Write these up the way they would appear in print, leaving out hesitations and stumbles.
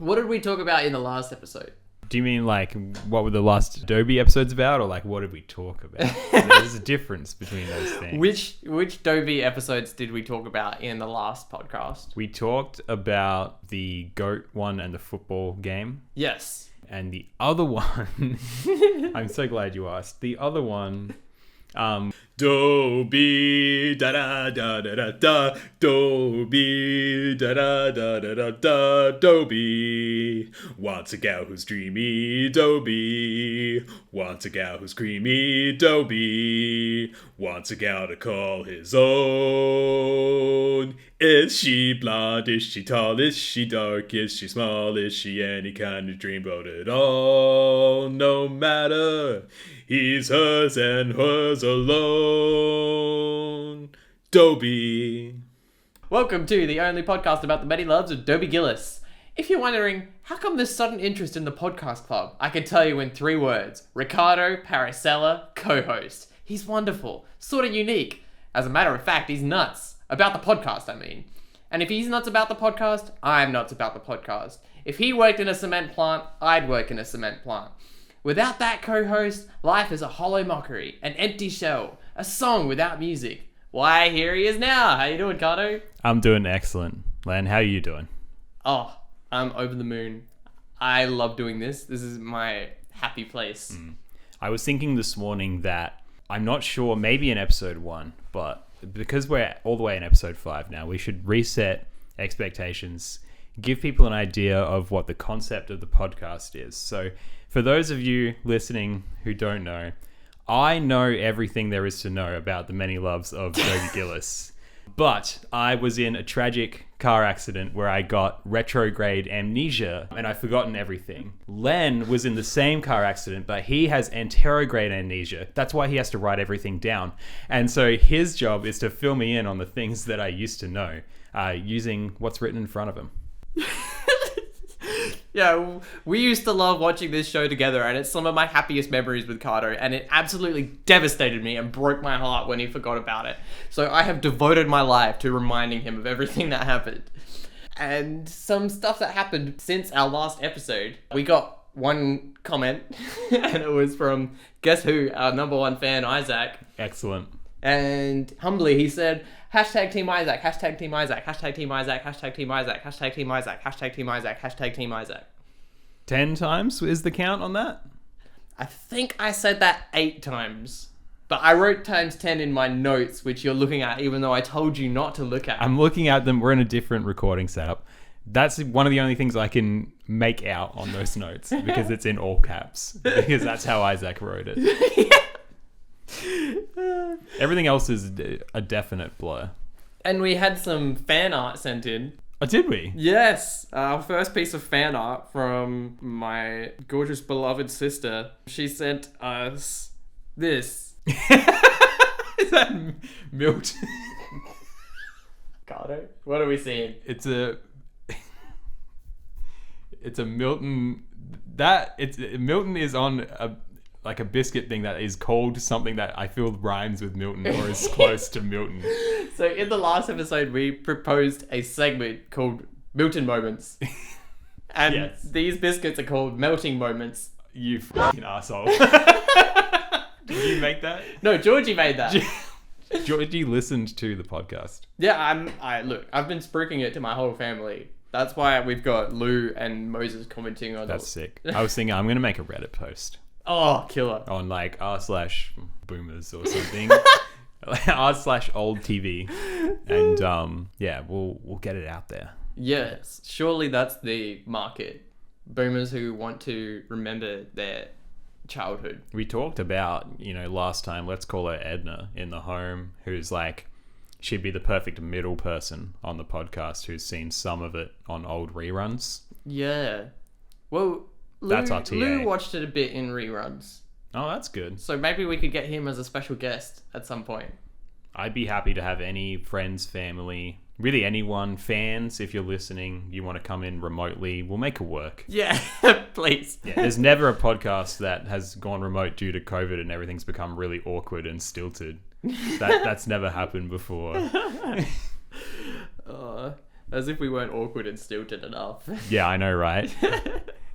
What did we talk about in the last episode? Do you mean like what were the last Dobie episodes about, or like what did we talk about? There's a difference between those things. Which Dobie episodes did we talk about in the last podcast? We talked about the GOAT one and the football game. Yes. And the other one, I'm so glad you asked. The other one, Dobie da da da da da da, Dobie da da da da da da, Dobie wants a gal who's dreamy, Dobie wants a gal who's creamy, Dobie wants a gal to call his own. Is she blonde? Is she tall? Is she dark? Is she small? Is she any kind of dreamboat at all? No matter, he's hers and hers alone. Dobie. Welcome to the only podcast about the many loves of Dobie Gillis. If you're wondering, how come this sudden interest in the podcast club? I can tell you in 3 words. Ricardo Paracella, co-host. He's wonderful, sort of unique. As a matter of fact, he's nuts. About the podcast, I mean. And if he's nuts about the podcast, I'm nuts about the podcast. If he worked in a cement plant, I'd work in a cement plant. Without that co-host, life is a hollow mockery, an empty shell, a song without music. Why, here he is now. How you doing, Cardo? I'm doing excellent. Len, how are you doing? Oh, I'm over the moon. I love doing this. This is my happy place. I was thinking this morning that I'm not sure, maybe in episode 1, but because we're all the way in episode 5 now, we should reset expectations, give people an idea of what the concept of the podcast is. So for those of you listening who don't know, I know everything there is to know about the many loves of Dobie Gillis. But I was in a tragic car accident where I got retrograde amnesia and I've forgotten everything. Len was in the same car accident, but he has anterograde amnesia. That's why he has to write everything down. And so his job is to fill me in on the things that I used to know using what's written in front of him. Yeah, we used to love watching this show together, and it's some of my happiest memories with Cardo, and it absolutely devastated me and broke my heart when he forgot about it. So I have devoted my life to reminding him of everything that happened. And some stuff that happened since our last episode. We got one comment, and it was from, guess who, our number 1 fan, Isaac. Excellent. And humbly he said, hashtag Team Isaac, hashtag Team Isaac, hashtag Team Isaac, hashtag Team Isaac, hashtag Team Isaac, hashtag Team Isaac, hashtag Team Isaac. 10 times is the count on that? I think I said that 8 times. But I wrote times 10 in my notes, which you're looking at, even though I told you not to look at. I'm looking at them. We're in a different recording setup. That's one of the only things I can make out on those notes because it's in all caps. Because that's how Isaac wrote it. Everything else is a definite blur. And we had some fan art sent in. Oh, did we? Yes, our first piece of fan art from my gorgeous beloved sister. She sent us this. Is that Milt? Cardo, what are we seeing? It's a Milton. Milton is on a biscuit thing that is called something that I feel rhymes with Milton or is close to Milton. So in the last episode, we proposed a segment called Milton Moments. And yes, these biscuits are called Melting Moments. You fucking asshole. Did you make that? No, Georgie made that. Georgie listened to the podcast. Yeah, I've been spruiking it to my whole family. That's why we've got Lou and Moses commenting on it. That's sick. I was thinking I'm going to make a Reddit post. Oh, killer. On like r/boomers or something. r/old TV. And yeah, we'll get it out there. Yes. Surely that's the market. Boomers who want to remember their childhood. We talked about, last time, let's call her Edna in the home, who's like, she'd be the perfect middle person on the podcast who's seen some of it on old reruns. Yeah. Well, that's our TA. Lou watched it a bit in reruns. Oh, that's good. So maybe we could get him as a special guest at some point. I'd be happy to have any friends, family, really anyone, fans, if you're listening, you want to come in remotely, we'll make it work. Yeah, please. Yeah, there's never a podcast that has gone remote due to COVID and everything's become really awkward and stilted. That's never happened before. As if we weren't awkward and stilted enough. Yeah, I know, right?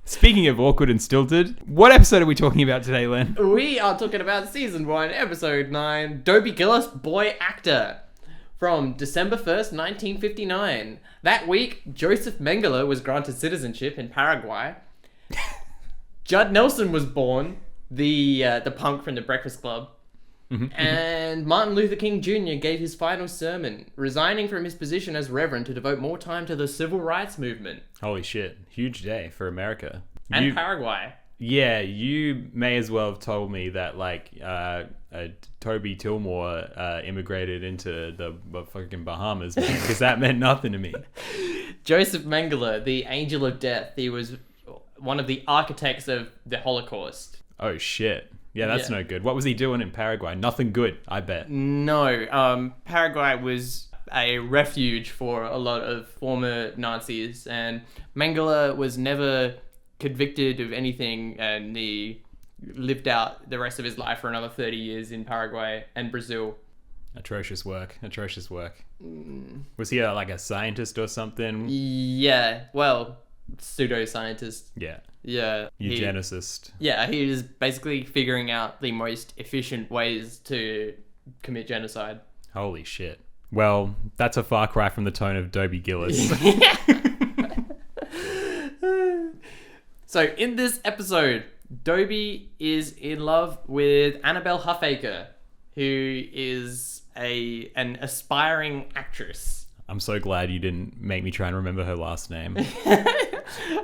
Speaking of awkward and stilted, what episode are we talking about today, Len? We are talking about Season 1, Episode 9, Dobie Gillis, Boy Actor. From December 1st, 1959. That week, Joseph Mengele was granted citizenship in Paraguay. Judd Nelson was born, the punk from the Breakfast Club. And Martin Luther King Jr. gave his final sermon, resigning from his position as Reverend to devote more time to the civil rights movement. Holy shit. Huge day for America. And Paraguay. Yeah, you may as well have told me that, like, Toby Tillmore immigrated into the fucking Bahamas, man, because that meant nothing to me. Joseph Mengele, the Angel of Death. He was one of the architects of the Holocaust. Oh, shit. Yeah, that's no good. What was he doing in Paraguay? Nothing good, I bet. No. Paraguay was a refuge for a lot of former Nazis, and Mengele was never convicted of anything, and he lived out the rest of his life for another 30 years in Paraguay and Brazil. Atrocious work. Was he like a scientist or something? Yeah, well, pseudoscientist. Yeah. Yeah. Eugenicist. He was basically figuring out the most efficient ways to commit genocide. Holy shit. Well, that's a far cry from the tone of Dobie Gillis. So in this episode, Dobie is in love with Annabelle Huffaker, who is an aspiring actress. I'm so glad you didn't make me try and remember her last name.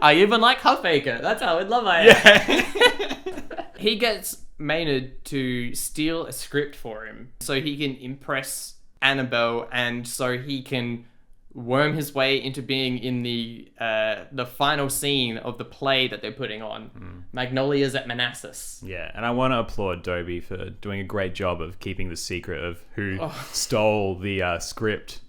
I even like Huffaker. That's how in love I am. Yeah. He gets Maynard to steal a script for him so he can impress Annabelle, and so he can worm his way into being in the final scene of the play that they're putting on, Magnolias at Manassas. Yeah, and I want to applaud Dobie for doing a great job of keeping the secret of who stole the script.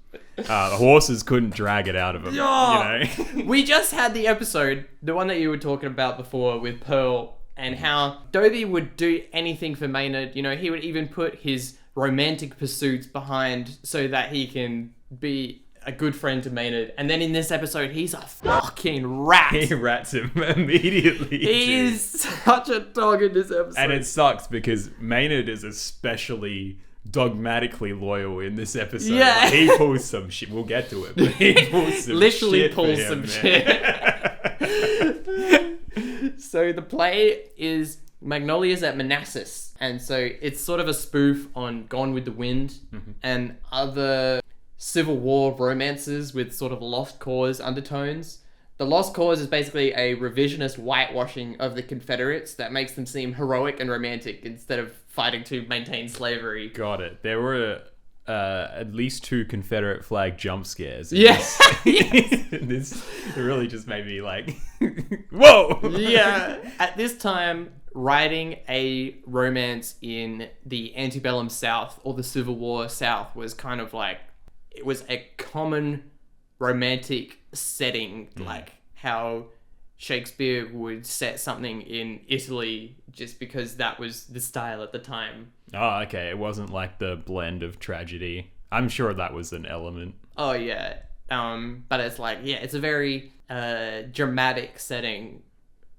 Horses couldn't drag it out of him. Oh, you know? We just had the episode, the one that you were talking about before with Pearl, and how Dobie would do anything for Maynard. You know, he would even put his romantic pursuits behind so that he can be a good friend to Maynard. And then in this episode, he's a fucking rat. He rats him immediately. He is such a dog in this episode. And it sucks because Maynard is especially dogmatically loyal in this episode. Yeah. Like, he pulls some shit. We'll get to it. But he pulls some literally shit. Pulls some shit. So the play is Magnolias at Manassas. And so it's sort of a spoof on Gone with the Wind and other Civil War romances with sort of lost cause undertones. The Lost Cause is basically a revisionist whitewashing of the Confederates that makes them seem heroic and romantic instead of fighting to maintain slavery. Got it. There were at least 2 Confederate flag jump scares. Yes. This really just made me like, whoa! Yeah. At this time, writing a romance in the antebellum South or the Civil War South was kind of like, it was a common romantic setting, like how Shakespeare would set something in Italy just because that was the style at the time. Oh, okay. It wasn't like the blend of tragedy. I'm sure that was an element. Oh, yeah. But it's like, yeah, it's a very dramatic setting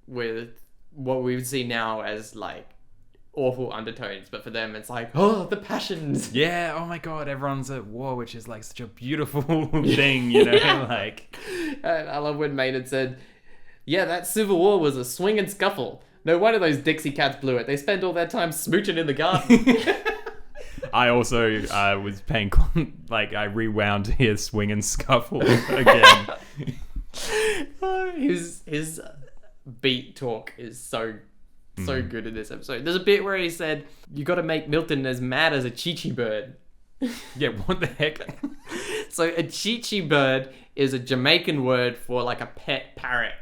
with what we would see now as like awful undertones, but for them it's like, oh, the passions. Yeah, oh my god, everyone's at war, which is like such a beautiful thing, you know. Yeah. Like, I love when Maynard said, yeah, that Civil War was a swing and scuffle. No wonder those Dixie Cats blew it. They spent all their time smooching in the garden. I also was paying like, I rewound to hear swing and scuffle again. His beat talk is so good in this episode. There's a bit where he said, you got to make Milton as mad as a chichi bird. Yeah, what the heck? So a chichi bird is a Jamaican word for like a pet parrot,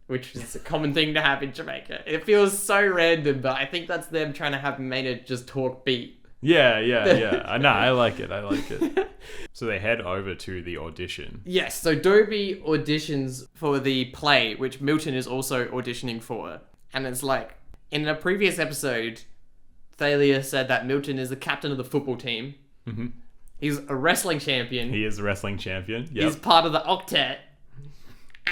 which is a common thing to have in Jamaica. It feels so random, but I think that's them trying to have Maynard just talk beat. Yeah. No, I like it. So they head over to the audition. Yes, so Dobie auditions for the play, which Milton is also auditioning for. And it's like, in a previous episode, Thalia said that Milton is the captain of the football team. He's a wrestling champion. He is a wrestling champion. Yep. He's part of the octet.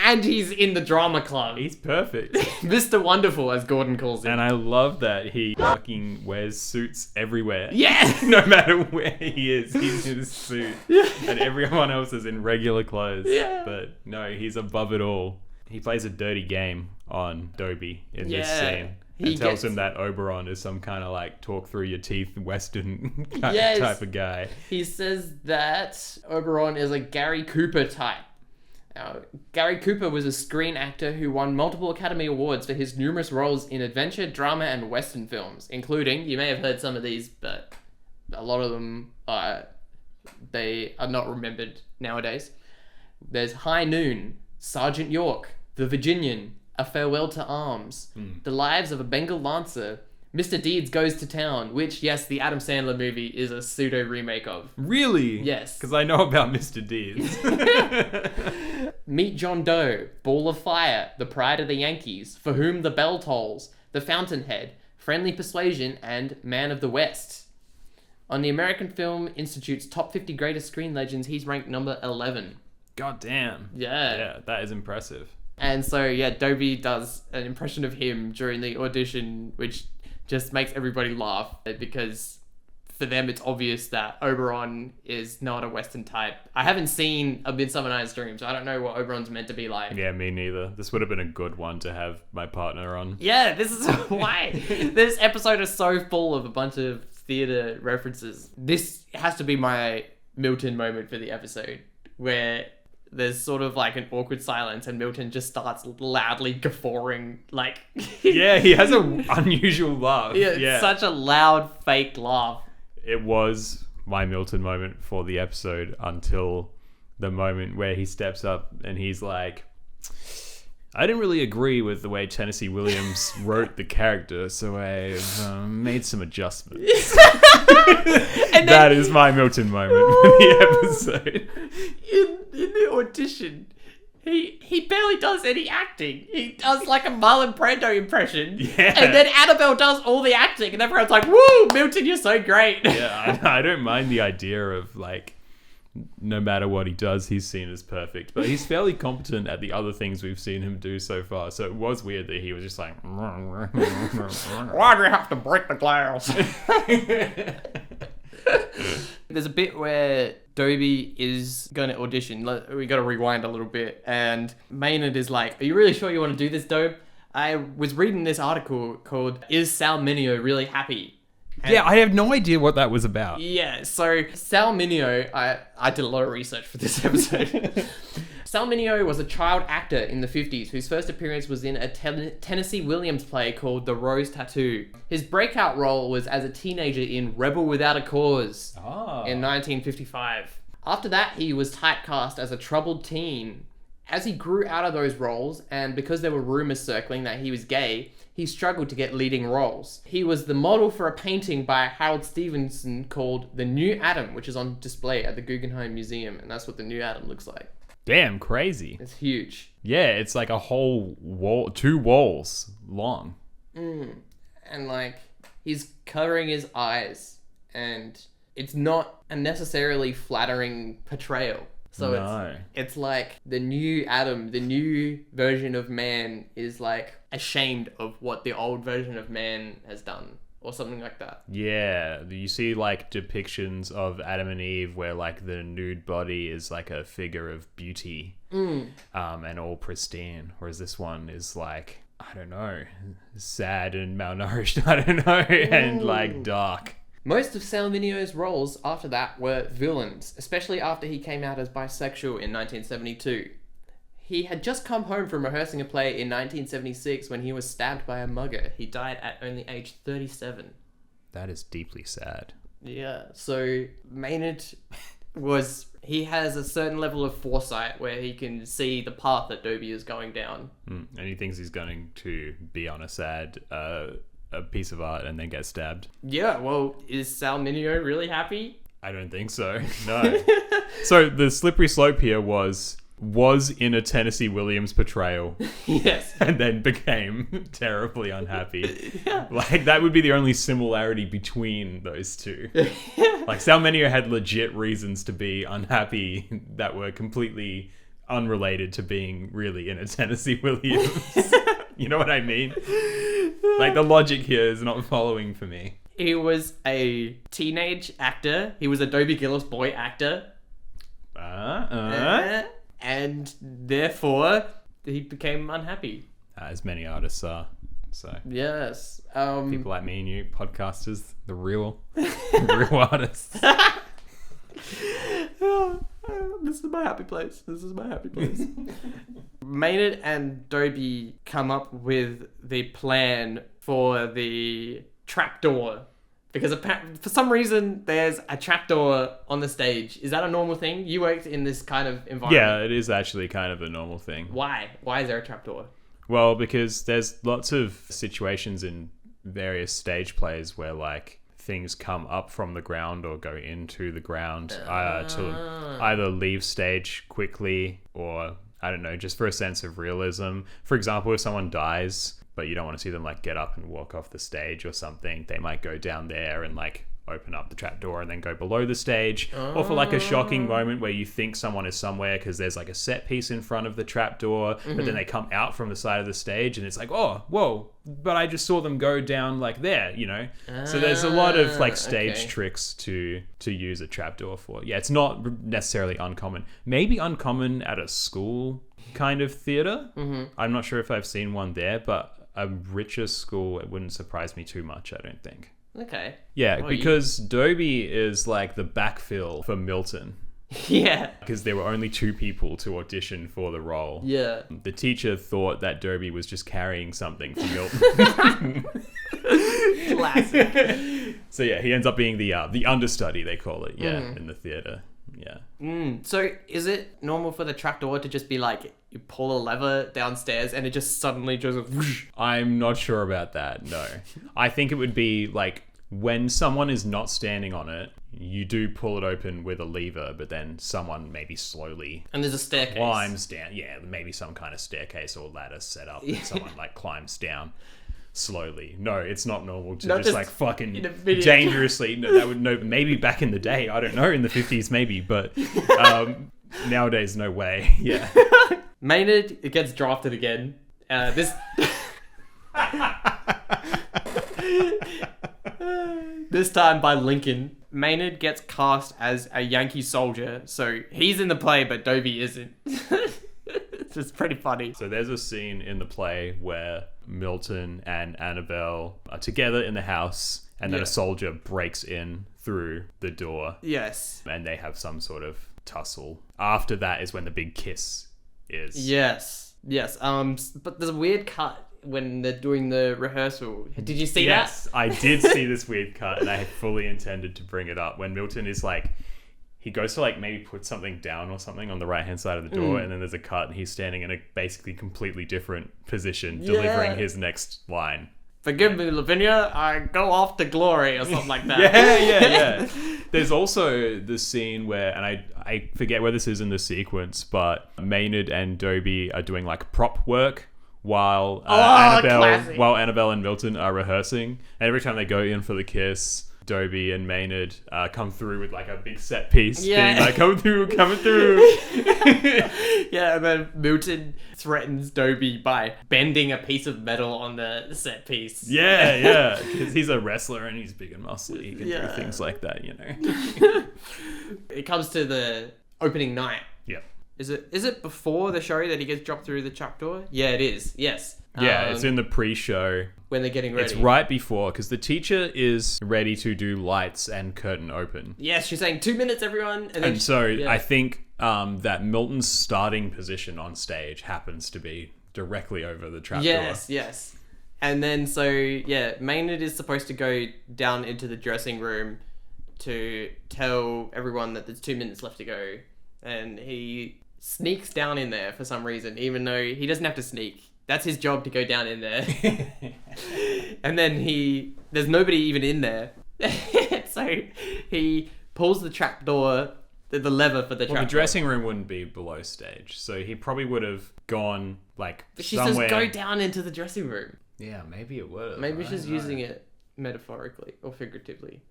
And he's in the drama club. He's perfect. Mr. Wonderful, as Gordon calls him. And I love that he fucking wears suits everywhere. Yeah! No matter where he is, he's in a suit. And everyone else is in regular clothes. Yeah. But no, he's above it all. He plays a dirty game on Dobie in this scene. And tells him that Oberon is some kind of like talk through your teeth Western type of guy. He says that Oberon is a Gary Cooper type. Now, Gary Cooper was a screen actor who won multiple Academy Awards for his numerous roles in adventure, drama, and Western films, including, you may have heard some of these, but a lot of them, they are not remembered nowadays. There's High Noon, Sergeant York, The Virginian, A Farewell to Arms, The Lives of a Bengal Lancer, Mr. Deeds Goes to Town, which, yes, the Adam Sandler movie is a pseudo remake of. Really? Yes. Because I know about Mr. Deeds. Meet John Doe, Ball of Fire, The Pride of the Yankees, For Whom the Bell Tolls, The Fountainhead, Friendly Persuasion, and Man of the West. On the American Film Institute's Top 50 Greatest Screen Legends, he's ranked number 11. God damn. Yeah. Yeah, that is impressive. And so, yeah, Dobie does an impression of him during the audition, which just makes everybody laugh, because for them it's obvious that Oberon is not a Western type. I haven't seen A Midsummer Night's Dream, so I don't know what Oberon's meant to be like. Yeah, me neither. This would have been a good one to have my partner on. Yeah, this is why. This episode is so full of a bunch of theatre references. This has to be my Milton moment for the episode, where there's sort of like an awkward silence and Milton just starts loudly guffawing, like... Yeah, he has an unusual laugh. Yeah, such a loud, fake laugh. It was my Milton moment for the episode until the moment where he steps up and he's like, I didn't really agree with the way Tennessee Williams wrote the character, so I've made some adjustments. That is my Milton moment for the episode. In the audition, he barely does any acting. He does like a Marlon Brando impression. Yeah. And then Annabelle does all the acting, and everyone's like, woo, Milton, you're so great. Yeah, I don't mind the idea of like, no matter what he does, he's seen as perfect. But he's fairly competent at the other things we've seen him do so far. So it was weird that he was just like... Why do you have to break the glass? There's a bit where Dobie is going to audition. We got to rewind a little bit. And Maynard is like, are you really sure you want to do this, Dobe? I was reading this article called Is Sal Mineo Really Happy? And yeah, I have no idea what that was about. yeah, so Sal Mineo, I did a lot of research for this episode. Sal Mineo was a child actor in the 50s whose first appearance was in a Tennessee Williams play called The Rose Tattoo. His breakout role was as a teenager in Rebel Without a Cause in 1955. After that, he was typecast as a troubled teen. As he grew out of those roles, and because there were rumors circling that he was gay, he struggled to get leading roles. He was the model for a painting by Harold Stevenson called The New Adam, which is on display at the Guggenheim Museum, and that's what the New Adam looks like. Damn, crazy. It's huge. Yeah, it's like a whole wall, 2 walls long. And like, he's covering his eyes, and it's not a necessarily flattering portrayal. So No. it's like the new Adam, the new version of man is like ashamed of what the old version of man has done, or something like that. Yeah, you see like depictions of Adam and Eve where like the nude body is like a figure of beauty, and all pristine, whereas this one is like, I don't know, sad and malnourished, I don't know, and like dark. Most of Sal Mineo's roles after that were villains, especially after he came out as bisexual in 1972. He had just come home from rehearsing a play in 1976 when he was stabbed by a mugger. He died at only age 37. That is deeply sad. Yeah, so Maynard he has a certain level of foresight where he can see the path that Dobie is going down. And he thinks he's going to be on a sad a piece of art and then get stabbed. Yeah, well, is Sal Mineo really happy? I don't think so. No. So the slippery slope here was in a Tennessee Williams portrayal. Yes. And then became terribly unhappy. Yeah. Like, that would be the only similarity between those two. Like, Sal Mineo had legit reasons to be unhappy that were completely unrelated to being really in a Tennessee Williams. You know what I mean? Like, the logic here is not following for me. He was a teenage actor. He was a Dobie Gillis boy actor. And therefore, he became unhappy. As many artists are. So Yes. people like me and you, podcasters, the real artists. This is my happy place. Maynard and Dobie come up with the plan for the trapdoor. Because for some reason, there's a trapdoor on the stage. Is that a normal thing? You worked in this kind of environment. Yeah, it is actually kind of a normal thing. Why? Why is there a trapdoor? Well, because there's lots of situations in various stage plays where, like, things come up from the ground or go into the ground to either leave stage quickly or, I don't know, just for a sense of realism. For example, if someone dies, but you don't want to see them, like, get up and walk off the stage or something, they might go down there and, like, open up the trapdoor and then go below the stage. Or for, like, a shocking moment where you think someone is somewhere because there's, like, a set piece in front of the trapdoor, but then they come out from the side of the stage and it's like, oh, whoa, but I just saw them go down, like, there, you know? So there's a lot of, like, stage tricks to use a trapdoor for. Yeah, it's not necessarily uncommon. Maybe uncommon at a school kind of theater. I'm not sure if I've seen one there, but a richer school, it wouldn't surprise me too much, I don't think. Okay. Yeah, because Dobie is like the backfill for Milton. Yeah. Because there were only 2 people to audition for the role. Yeah. The teacher thought that Dobie was just carrying something for Milton. Classic. So yeah, he ends up being the understudy, they call it, in the theatre. Yeah. So is it normal for the trapdoor to just be like, you pull a lever downstairs and it just suddenly just whoosh? I'm not sure about that, no. I think it would be like when someone is not standing on it, you do pull it open with a lever, but then someone maybe slowly and there's a staircase. Climbs down. Yeah, maybe some kind of staircase or ladder set up and someone like climbs down slowly. No, it's not normal to just like fucking dangerously. No, that would maybe back in the day, I don't know, in the 50s maybe, but nowadays no way. Yeah. Maynard, it gets drafted again. This time by Lincoln. Maynard gets cast as a Yankee soldier, so he's in the play, but Dobie isn't. It's just pretty funny. So there's a scene in the play where Milton and Annabelle are together in the house, and then a soldier breaks in through the door. Yes. And they have some sort of tussle. After that is when the big kiss is. Yes. But there's a weird cut when they're doing the rehearsal. Did you see that? Yes, I did see this weird cut, and I had fully intended to bring it up when Milton is like, he goes to like maybe put something down or something on the right hand side of the door, and then there's a cut and he's standing in a basically completely different position delivering his next line. Forgive me, Lavinia, I go off to glory or something like that. Yeah. There's also the scene where, and I forget where this is in the sequence, but Maynard and Dobie are doing like prop work while Annabelle and Milton are rehearsing. And every time they go in for the kiss, Dobie and Maynard come through with like a big set piece being like, coming through. Yeah, and then Milton threatens Dobie by bending a piece of metal on the set piece. Yeah, because he's a wrestler and he's big and muscly. He can do things like that, you know. It comes to the opening night. Yeah. Is it before the show that he gets dropped through the trapdoor? Yeah, it is. Yes. Yeah, it's in the pre-show. When they're getting ready. It's right before, because the teacher is ready to do lights and curtain open. Yes, she's saying 2 minutes, everyone. And so I think that Milton's starting position on stage happens to be directly over the trapdoor. Yes. And then Maynard is supposed to go down into the dressing room to tell everyone that there's 2 minutes left to go. And he sneaks down in there for some reason, even though he doesn't have to sneak. That's his job, to go down in there. And then there's nobody even in there. So he pulls the trapdoor, the lever for the trapdoor. The dressing room wouldn't be below stage, so he probably would have gone like but she somewhere. says go down into the dressing room. Yeah, maybe it would. Maybe she's using it metaphorically or figuratively.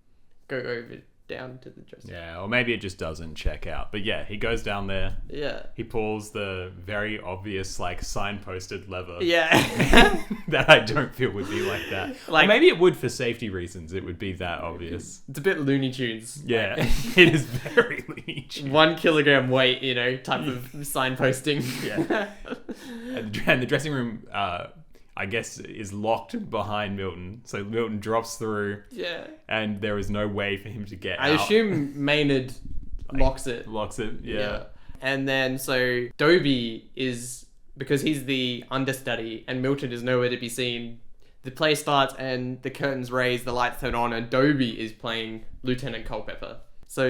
Go over down to the dressing room. Yeah, or maybe it just doesn't check out. But yeah, he goes down there. Yeah. He pulls the very obvious, like, signposted lever. Yeah. That I don't feel would be like that. Like, or maybe it would for safety reasons. It would be that obvious. It's a bit Looney Tunes. Yeah, it is very Looney Tunes. 1 kilogram weight, type of signposting. Yeah. And the dressing room, I guess, is locked behind Milton. So Milton drops through. Yeah. And there is no way for him to get I out. assume Maynard locks it. Locks it, yeah. And then, so Dobie is, because he's the understudy and Milton is nowhere to be seen, the play starts and the curtains raise, the lights turn on, and Dobie is playing Lieutenant Culpepper. So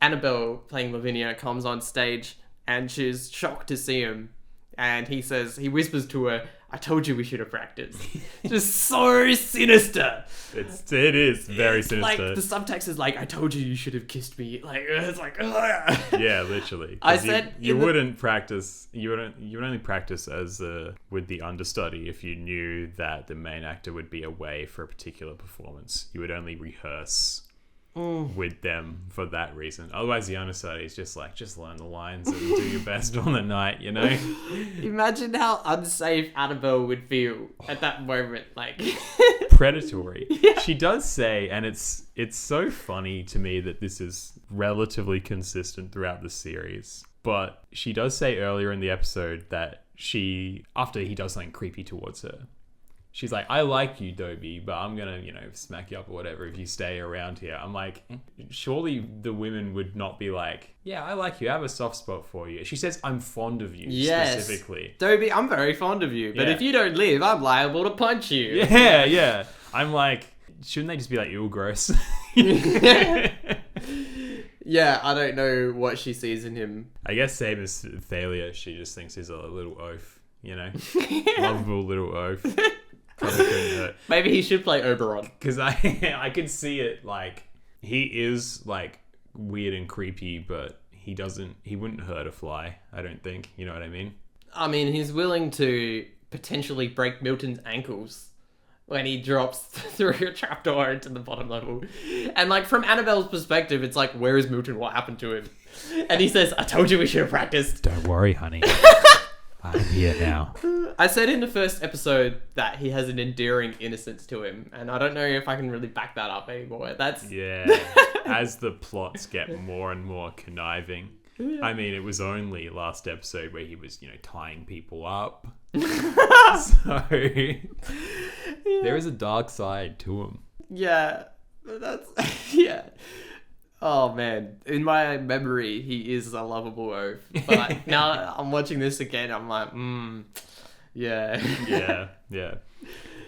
Annabelle playing Lavinia comes on stage and she's shocked to see him. And he whispers to her, "I told you we should have practiced." Just so sinister. It is very sinister. Like, the subtext is like, "I told you should have kissed me." Like, it's like, ugh. Yeah, literally. I said you wouldn't practice. You would only practice as with the understudy if you knew that the main actor would be away for a particular performance. You would only rehearse with them for that reason. Otherwise, the understudy is just learn the lines and do your best on the night. Imagine how unsafe Annabelle would feel at that moment. Like, predatory. Yeah. She does say, and it's so funny to me that this is relatively consistent throughout the series, but she does say earlier in the episode that after he does something creepy towards her, she's like, "I like you, Dobie, but I'm gonna, smack you up or whatever if you stay around here." I'm like, surely the women would not be like, "Yeah, I like you, I have a soft spot for you." She says, "I'm fond of you," specifically. Dobie, I'm very fond of you, but if you don't leave, I'm liable to punch you. Yeah. I'm like, shouldn't they just be like, "Ew, gross"? Yeah, I don't know what she sees in him. I guess same as Thalia, she just thinks he's a little oaf, lovable little oaf. Probably couldn't hurt. Maybe he should play Oberon. Because I could see it, like, he is, like, weird and creepy, but he wouldn't hurt a fly, I don't think. You know what I mean? I mean, he's willing to potentially break Milton's ankles when he drops through a trapdoor into the bottom level. And, like, from Annabelle's perspective, it's like, where is Milton? What happened to him? And he says, "I told you we should have practiced." Don't worry, honey. I'm here now. I said in the first episode that he has an endearing innocence to him, and I don't know if I can really back that up anymore. As the plots get more and more conniving. I mean, it was only last episode where he was, tying people up. So there is a dark side to him. Yeah, yeah. Oh man, in my memory, he is a lovable oaf. But now I'm watching this again, I'm like, yeah. Yeah.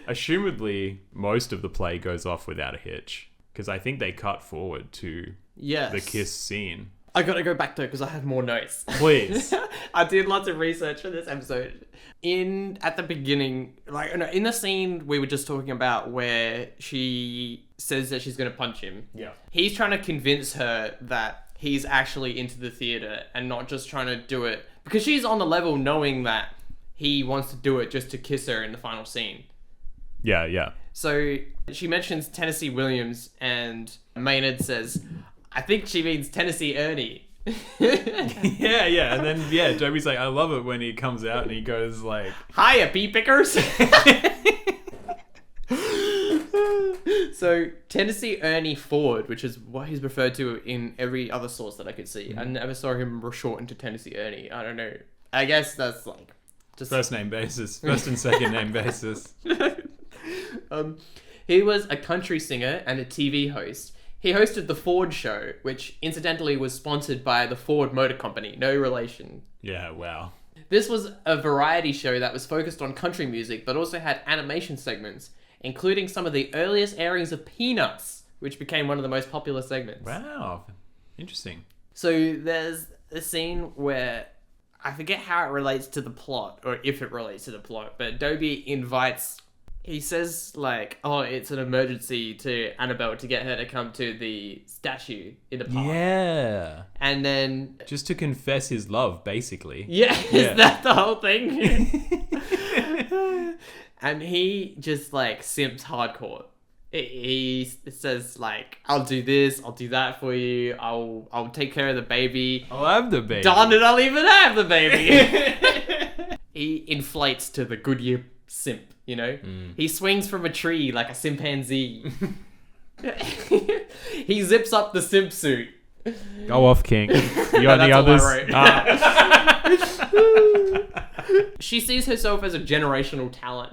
Assumedly, most of the play goes off without a hitch, because I think they cut forward to the kiss scene. I gotta go back though, because I have more notes. Please. I did lots of research for this episode. At the beginning, in the scene we were just talking about where she says that she's gonna punch him. Yeah. He's trying to convince her that he's actually into the theater and not just trying to do it because she's on the level knowing that he wants to do it just to kiss her in the final scene. Yeah. So she mentions Tennessee Williams and Maynard says, "I think she means Tennessee Ernie." yeah. And then, Dobie's like, "I love it when he comes out and he goes like, "Hiya, pea pickers." So Tennessee Ernie Ford, which is what he's referred to in every other source that I could see. I never saw him shortened to Tennessee Ernie. I don't know. I guess that's like just first and second name basis. He was a country singer and a TV host. He hosted The Ford Show, which incidentally was sponsored by the Ford Motor Company. No relation. Yeah, wow. This was a variety show that was focused on country music, but also had animation segments, including some of the earliest airings of Peanuts, which became one of the most popular segments. Wow. Interesting. So there's a scene where, I forget how it relates to the plot, or if it relates to the plot, but Dobie he says, like, "Oh, it's an emergency" to Annabelle to get her to come to the statue in the park. Yeah. And then... just to confess his love, basically. Yeah, is that the whole thing? And he just, like, simps hardcore. He says like, I'll do this, I'll do that for you, I'll take care of the baby. I'll have the baby. Darn it, I'll even have the baby. He inflates to the Goodyear simp, you know? He swings from a tree like a chimpanzee. He zips up the simp suit. Go off, King. You got any That's all others? I wrote. She sees herself as a generational talent.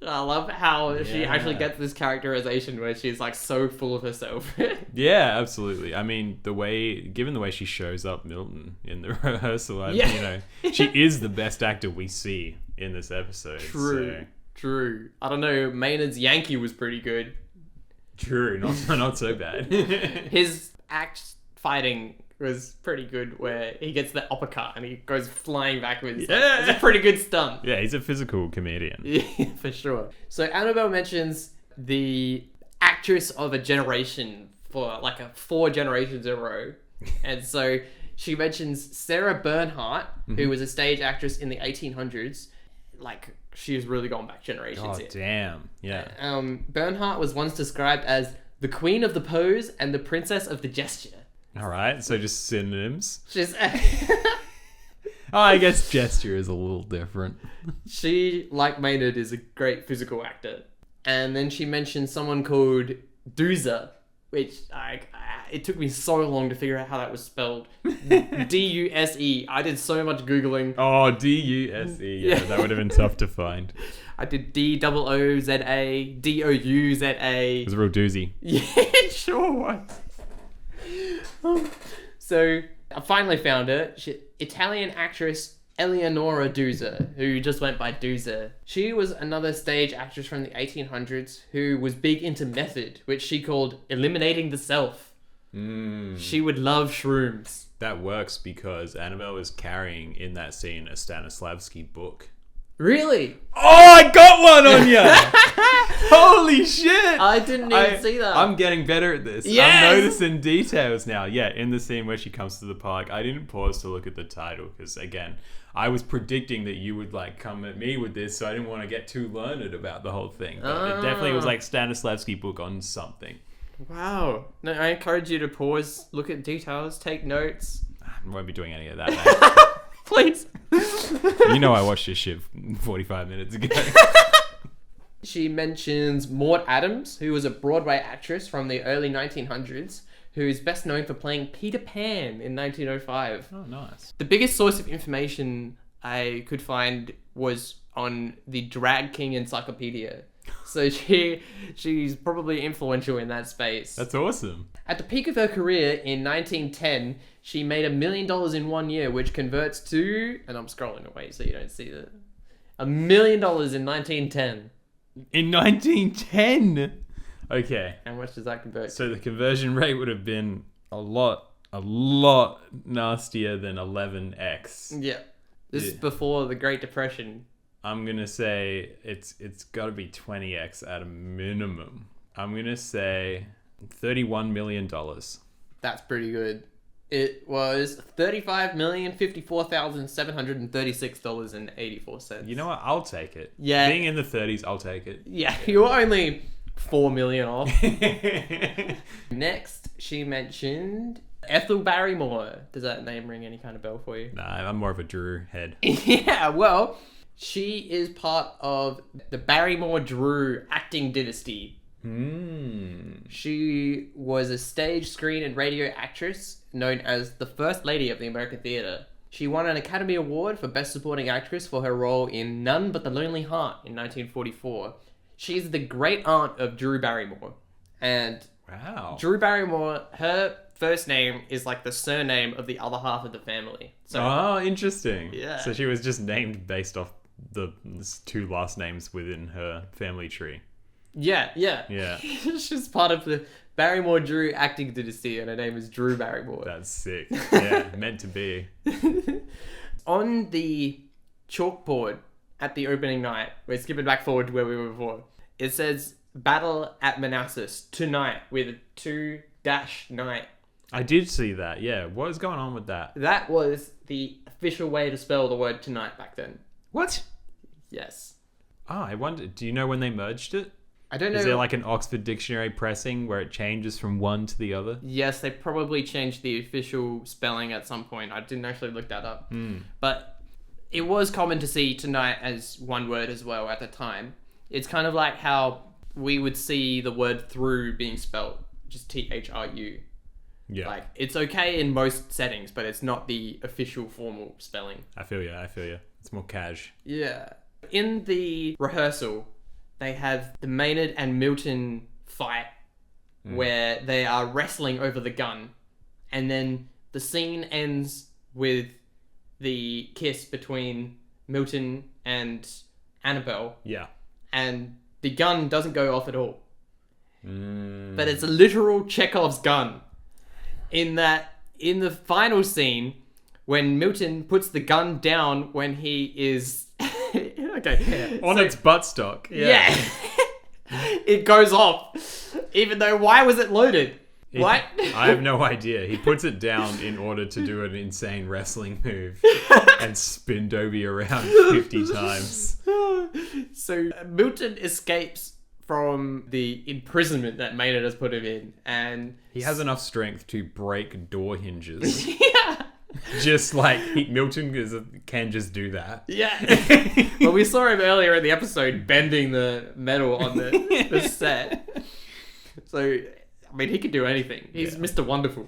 I love how she actually gets this characterization where she's like so full of herself. Yeah, absolutely. I mean, given the way she shows up Milton in the rehearsal, you know, she is the best actor we see in this episode. True. I don't know, Maynard's Yankee was pretty good. True, not so bad. His act fighting was pretty good, where he gets the uppercut and he goes flying backwards. Yeah. It's a pretty good stunt. Yeah, he's a physical comedian. Yeah, for sure. So Annabelle mentions the actress of a generation for like 4 generations in a row. And so she mentions Sarah Bernhardt, who was a stage actress in the 1800s. Like, she's really gone back generations Oh, here. damn. Yeah. Bernhardt was once described as the queen of the pose and the princess of the gesture. All right, so just synonyms. She's... I guess gesture is a little different. She, like Maynard, is a great physical actor. And then she mentioned someone called Duse, which it took me so long to figure out how that was spelled. Duse. I did so much Googling. Oh, Duse. Yeah, that would have been tough to find. I did Dooza, Douza. It was a real doozy. Yeah, it sure was. So I finally found her. Italian actress Eleonora Duse, who just went by Duse. She was another stage actress from the 1800s who was big into method, which she called eliminating the self. She would love shrooms. That works because Annabelle is carrying in that scene a Stanislavski book. Really? Oh, I got one on you! Holy shit! I didn't even see that. I'm getting better at this. Yes! I'm noticing details now. Yeah, in the scene where she comes to the park, I didn't pause to look at the title because, again, I was predicting that you would like come at me with this, so I didn't want to get too learned about the whole thing. But it definitely was like Stanislavski book on something. Wow. No, I encourage you to pause, look at details, take notes. I won't be doing any of that, mate. Please. You know I watched this shit 45 minutes ago. She mentions Maud Adams, who was a Broadway actress from the early 1900s, who is best known for playing Peter Pan in 1905. Oh, nice. The biggest source of information I could find was on the Drag King Encyclopedia. So she's probably influential in that space. That's awesome. At the peak of her career in 1910, she made $1 million in 1 year, which converts to, and I'm scrolling away so you don't see that, $1 million in 1910. In 1910? Okay. How much does that convert to? So the conversion rate would have been a lot nastier than 11x. Yeah. This is before the Great Depression. I'm going to say it's got to be 20x at a minimum. I'm going to say $31 million. That's pretty good. It was $35,054,736.84. You know what? I'll take it. Yeah. Being in the 30s, I'll take it. Yeah, you were only $4 million off. Next, she mentioned Ethel Barrymore. Does that name ring any kind of bell for you? Nah, I'm more of a Drew head. Yeah, well, she is part of the Barrymore-Drew acting dynasty. She was a stage, screen, and radio actress known as the First Lady of the American Theatre. She won an Academy Award for Best Supporting Actress for her role in None But the Lonely Heart in 1944. She's the great aunt of Drew Barrymore. And Wow. Drew Barrymore, her first name is like the surname of the other half of the family. So, Oh, interesting. Yeah. So she was just named based off the 2 last names within her family tree. Yeah. Yeah. She's part of the Barrymore Drew acting dynasty, and her name is Drew Barrymore. That's sick. Yeah, meant to be. On the chalkboard at the opening night, we're skipping back forward to where we were before. It says Battle at Manassas tonight with a 2-night. I did see that. Yeah. What is going on with that? That was the official way to spell the word tonight back then. What? Yes. Oh, I wonder. Do you know when they merged it? I don't know. Is there like an Oxford Dictionary pressing where it changes from one to the other? Yes, they probably changed the official spelling at some point. I didn't actually look that up. But it was common to see tonight as one word as well at the time. It's kind of like how we would see the word through being spelled, just THRU. Yeah. Like, it's okay in most settings, but it's not the official formal spelling. I feel you. It's more cash. Yeah. In the rehearsal, they have the Maynard and Milton fight where they are wrestling over the gun. And then the scene ends with the kiss between Milton and Annabelle. Yeah. And the gun doesn't go off at all. But it's a literal Chekhov's gun. In the final scene, when Milton puts the gun down when he is... okay. On its buttstock. Yeah. It goes off. Even though, why was it loaded? What? I have no idea. He puts it down in order to do an insane wrestling move and spin Dobie around 50 times. So Milton escapes from the imprisonment that Maynard has put him in, and he has enough strength to break door hinges. Yeah. Just like Milton can just do that. Yeah. Well, we saw him earlier in the episode bending the metal on the set. So, I mean, he can do anything. He's Mr. Wonderful,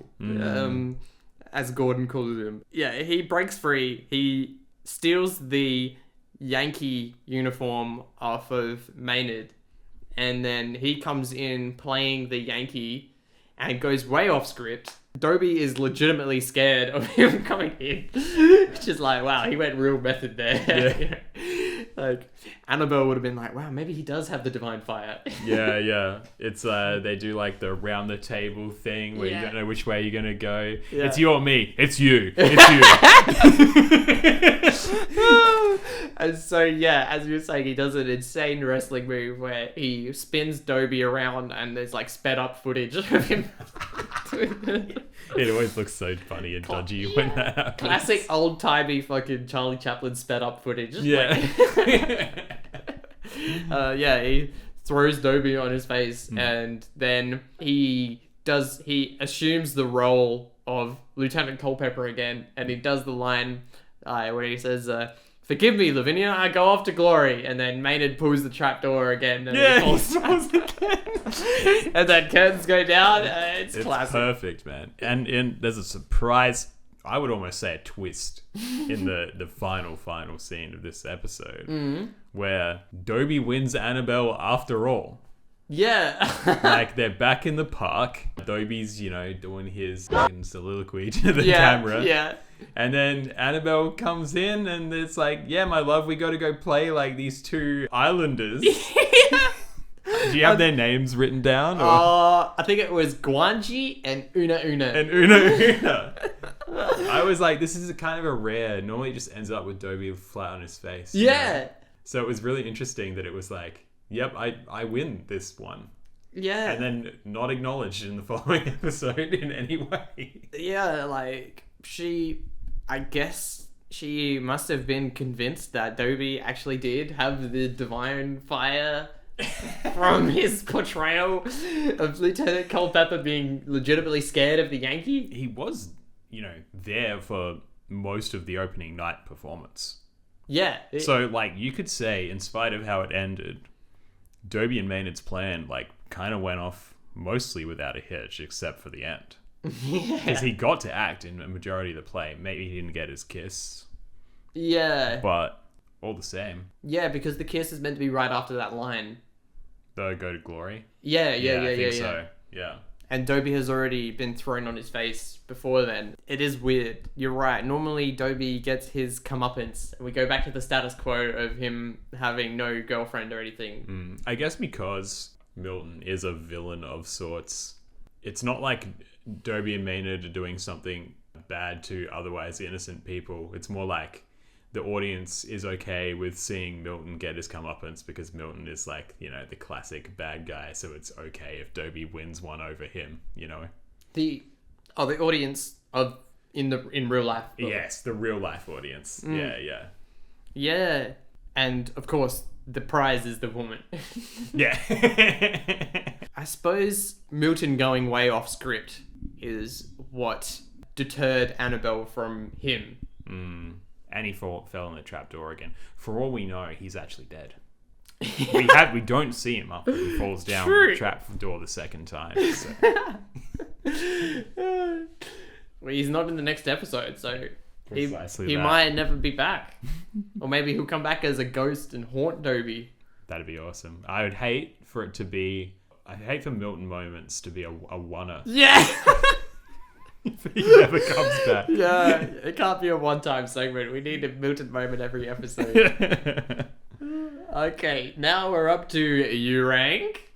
as Gordon calls him. Yeah, he breaks free. He steals the Yankee uniform off of Maynard, and then he comes in playing the Yankee and goes way off script. Dobie is legitimately scared of him coming in, which is like, wow, he went real method there. Yeah. Like, Annabelle would have been like, wow, maybe he does have the divine fire. Yeah. It's they do like the round the table thing where you don't know which way you're gonna go. Yeah. It's you or me. It's you. It's you. And so, yeah, as you were saying, he does an insane wrestling move where he spins Dobie around and there's like sped up footage of him. It always looks so funny and dodgy when that happens. Classic old-timey fucking Charlie Chaplin sped up footage. Yeah. He throws Dobie on his face and then he assumes the role of Lieutenant Culpepper again, and he does the line where he says, "Forgive me, Lavinia, I go off to glory." And then Maynard pulls the trapdoor again. And he falls and then curtains go down. It's classic. Perfect, man. And there's a surprise, I would almost say a twist, in the final scene of this episode, where Dobie wins Annabelle after all. Yeah. Like, they're back in the park. Dobie's, doing his soliloquy to the camera. Yeah. And then Annabelle comes in and it's like, yeah, my love, we got to go play like these two islanders. Do you have their names written down? I think it was Guanji and Una. I was like, this is a kind of a rare. Normally it just ends up with Dobie flat on his face. Yeah. So it was really interesting that it was like, yep, I win this one. Yeah. And then not acknowledged in the following episode in any way. Yeah, like, I guess she must have been convinced that Dobie actually did have the divine fire from his portrayal of Lieutenant Culpepper being legitimately scared of the Yankee. He was, there for most of the opening night performance. Yeah. So, like, you could say, in spite of how it ended, Dobie and Maynard's plan, like, kind of went off mostly without a hitch, except for the end. Because he got to act in a majority of the play. Maybe he didn't get his kiss. Yeah. But all the same. Yeah, because the kiss is meant to be right after that line. The go to glory? Yeah. I think so. Yeah. And Dobie has already been thrown on his face before then. It is weird. You're right. Normally, Dobie gets his comeuppance. And we go back to the status quo of him having no girlfriend or anything. I guess because Milton is a villain of sorts, it's not like Dobie and Maynard are doing something bad to otherwise innocent people. It's more like the audience is okay with seeing Milton get his comeuppance because Milton is like, the classic bad guy. So it's okay if Dobie wins one over him, The audience of in real life. Yes, the real life audience. Yeah. Yeah. And of course, the prize is the woman. Yeah. I suppose Milton going way off script is what deterred Annabelle from him. And he fell in the trapdoor again. For all we know, he's actually dead. We don't see him after he falls down the trap door the second time. So. Well, he's not in the next episode, so he that. might never be back. Or maybe he'll come back as a ghost and haunt Dobie. That'd be awesome. I would hate for it to be... I hate for Milton moments to be a one-er. Yeah! If he never comes back. Yeah, it can't be a one-time segment. We need a Milton moment every episode. Okay, now we're up to You Rank.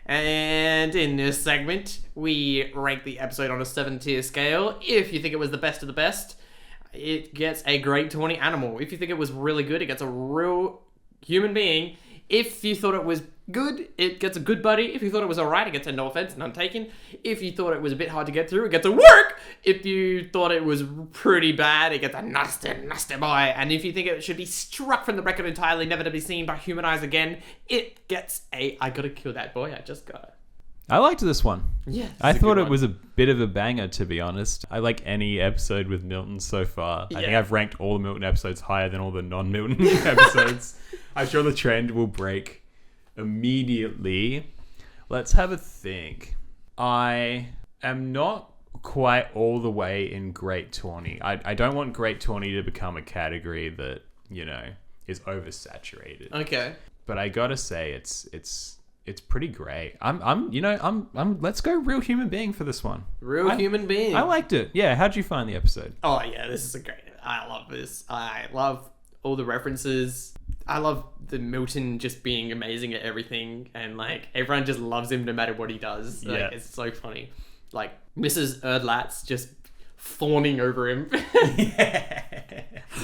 And in this segment, we rank the episode on a 7-tier scale. If you think it was the best of the best, it gets a great 20 animal. If you think it was really good, it gets a real human being. If you thought it was good, it gets a good buddy. If you thought it was alright, it gets a no offense, none taken. If you thought it was a bit hard to get through, it gets a work. If you thought it was pretty bad, it gets a nasty boy. And if you think it should be struck from the record entirely, never to be seen by human eyes again, it gets a I gotta kill that boy, I just gotta. I liked this one. Yeah, I thought it was a bit of a banger, to be honest. I like any episode with Milton so far. Yeah. I think I've ranked all the Milton episodes higher than all the non-Milton episodes. I'm sure the trend will break immediately. Let's have a think. I am not quite all the way in Great Tawny. I don't want Great Tawny to become a category that, is oversaturated. Okay. But I gotta say, it's pretty great. I'm let's go real human being for this one. Human being. I liked it. Yeah, how'd you find the episode? Oh yeah, this is I love this. I love all the references. I love the Milton just being amazing at everything, and like everyone just loves him no matter what he does. Like, it's so funny. Like Mrs. Erdlatz just fawning over him. Yeah.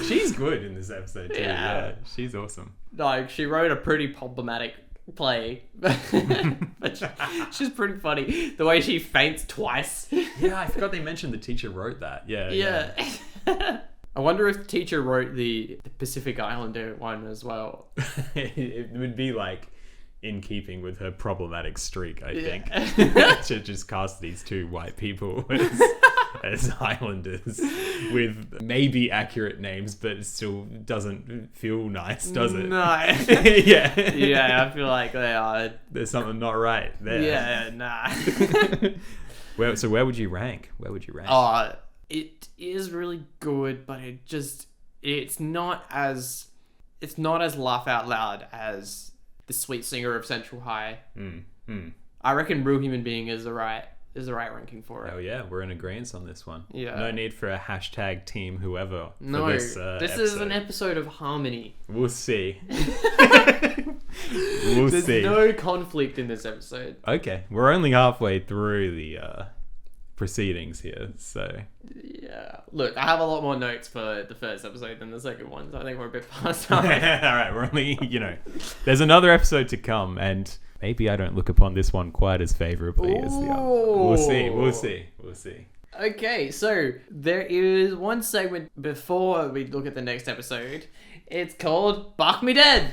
She's good in this episode too. Yeah, she's awesome. Like she wrote a pretty problematic play, but she's pretty funny. The way she faints twice. Yeah, I forgot they mentioned the teacher wrote that. Yeah. I wonder if the teacher wrote the Pacific Islander one as well. It would be like in keeping with her problematic streak, I think. To just cast these two white people as Islanders with maybe accurate names, but it still doesn't feel nice, does it? No. Yeah. Yeah, I feel like they are. There's something not right there. Yeah, nah. Where would you rank? It is really good, but it's not as laugh out loud as The Sweet Singer of Central High. I reckon Real Human Being is the right ranking for it. Oh yeah, we're in agreement on this one. Yeah. No need for a hashtag team whoever. No, for this this is an episode of harmony. We'll see. There's no conflict in this episode. Okay, we're only halfway through the proceedings here, so yeah. Look, I have a lot more notes for the first episode than the second one, so I think we're a bit past time. All right, we're only there's another episode to come, and maybe I don't look upon this one quite as favorably as the other. We'll see. Okay, so there is one segment before we look at the next episode. It's called Bach Me Dead.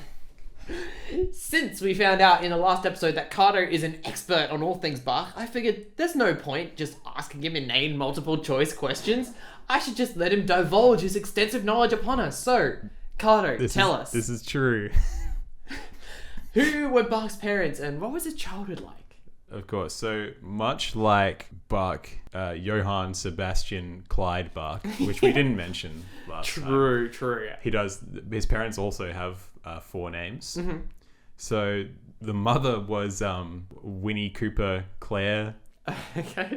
Since we found out in the last episode that Cardo is an expert on all things Bach, I figured there's no point just asking him inane multiple choice questions. I should just let him divulge his extensive knowledge upon us. So, Cardo, tell us. This is true. Who were Bach's parents and what was his childhood like? Of course. So much like Bach, Johann Sebastian Clyde Bach, which we didn't mention last time. True. He does. His parents also have 4 names. Mm-hmm. So the mother was Winnie Cooper Claire. Okay.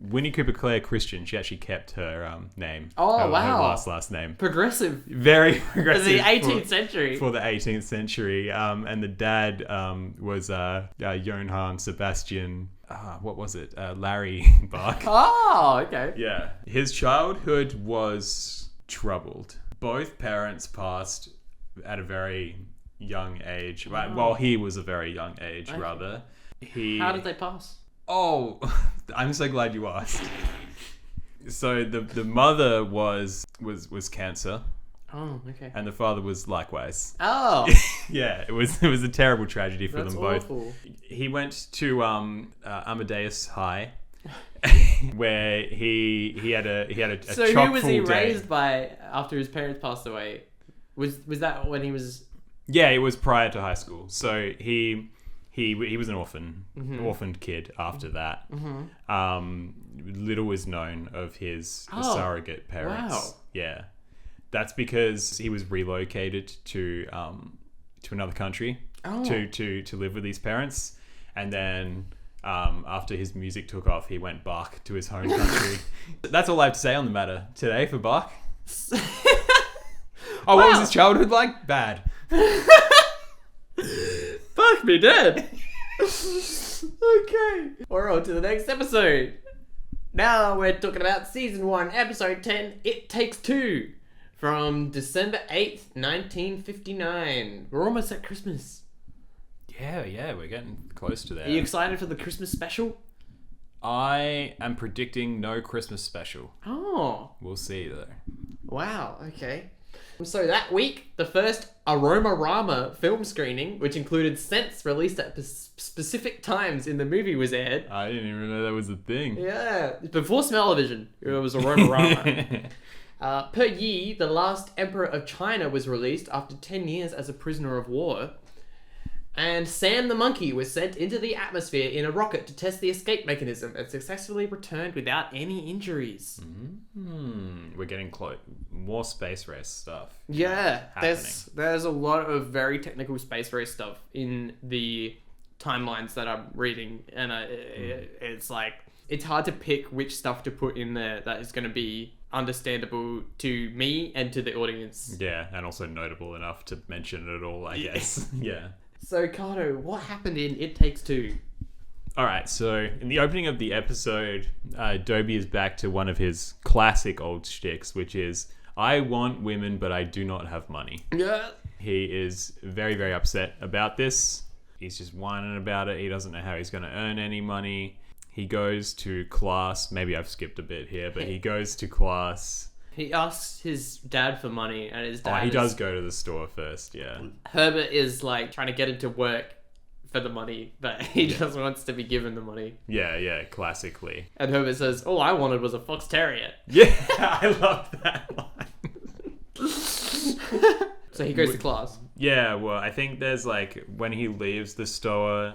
Winnie Cooper Claire Christian. She actually kept her name. Oh, her wow. last name. Progressive. Very progressive. For the 18th century. For the 18th century. And the dad was Johann Sebastian. What was it? Larry Bach. Oh, okay. Yeah. His childhood was troubled. Both parents passed at a very young age. Oh. Well, he was a very young age, Okay. rather. How did they pass? Oh, I'm so glad you asked. So the mother was cancer. Oh, okay. And the father was likewise. Oh, Yeah, it was a terrible tragedy for that's them both. awful. He went to Amadeus High, where he had a So chock who was he full day. raised by after his parents passed away? Was that when he was? Yeah, it was prior to high school. So he was an orphaned kid after that. Little is known of his surrogate parents. Wow. Yeah, that's because he was relocated to another country to live with his parents, and then after his music took off, he went Bach to his home country. That's all I have to say on the matter today for Bach. Oh, what was his childhood like? Bad. Fuck me dead. Okay. We're on to the next episode. Now we're talking about season 1, episode 10, It Takes Two, from December 8th, 1959. We're almost at Christmas. Yeah, we're getting close to that. Are you excited for the Christmas special? I am predicting no Christmas special. Oh, We'll see though. wow, okay. So that week, the first Aromarama film screening, which included scents released at specific times in the movie, was aired. I didn't even know that was a thing. Yeah, before Smell-O-Vision, it was Aromarama. Per year, The Last Emperor of China was released after 10 years as a prisoner of war. And Sam the monkey was sent into the atmosphere in a rocket to test the escape mechanism and successfully returned without any injuries. We're getting close. More space race stuff. Yeah, happening. there's a lot of very technical space race stuff in the timelines that I'm reading, and it's like it's hard to pick which stuff to put in there that is going to be understandable to me and to the audience. Yeah, and also notable enough to mention it at all, I guess. Yeah. So, Cardo, what happened in It Takes Two? Alright, so in the opening of the episode, Dobie is back to one of his classic old shticks, which is, I want women, but I do not have money. Yeah. He is very, very upset about this. He's just whining about it. He doesn't know how he's going to earn any money. He goes to class. Maybe I've skipped a bit here, but he goes to class. He asks his dad for money, and his dad. He does go to the store first, yeah. Herbert is like trying to get him to work for the money, but he just wants to be given the money. Yeah, classically. And Herbert says, "All I wanted was a fox terrier." Yeah, I love that line. So he goes to class. Yeah, well, I think there's like when he leaves the store,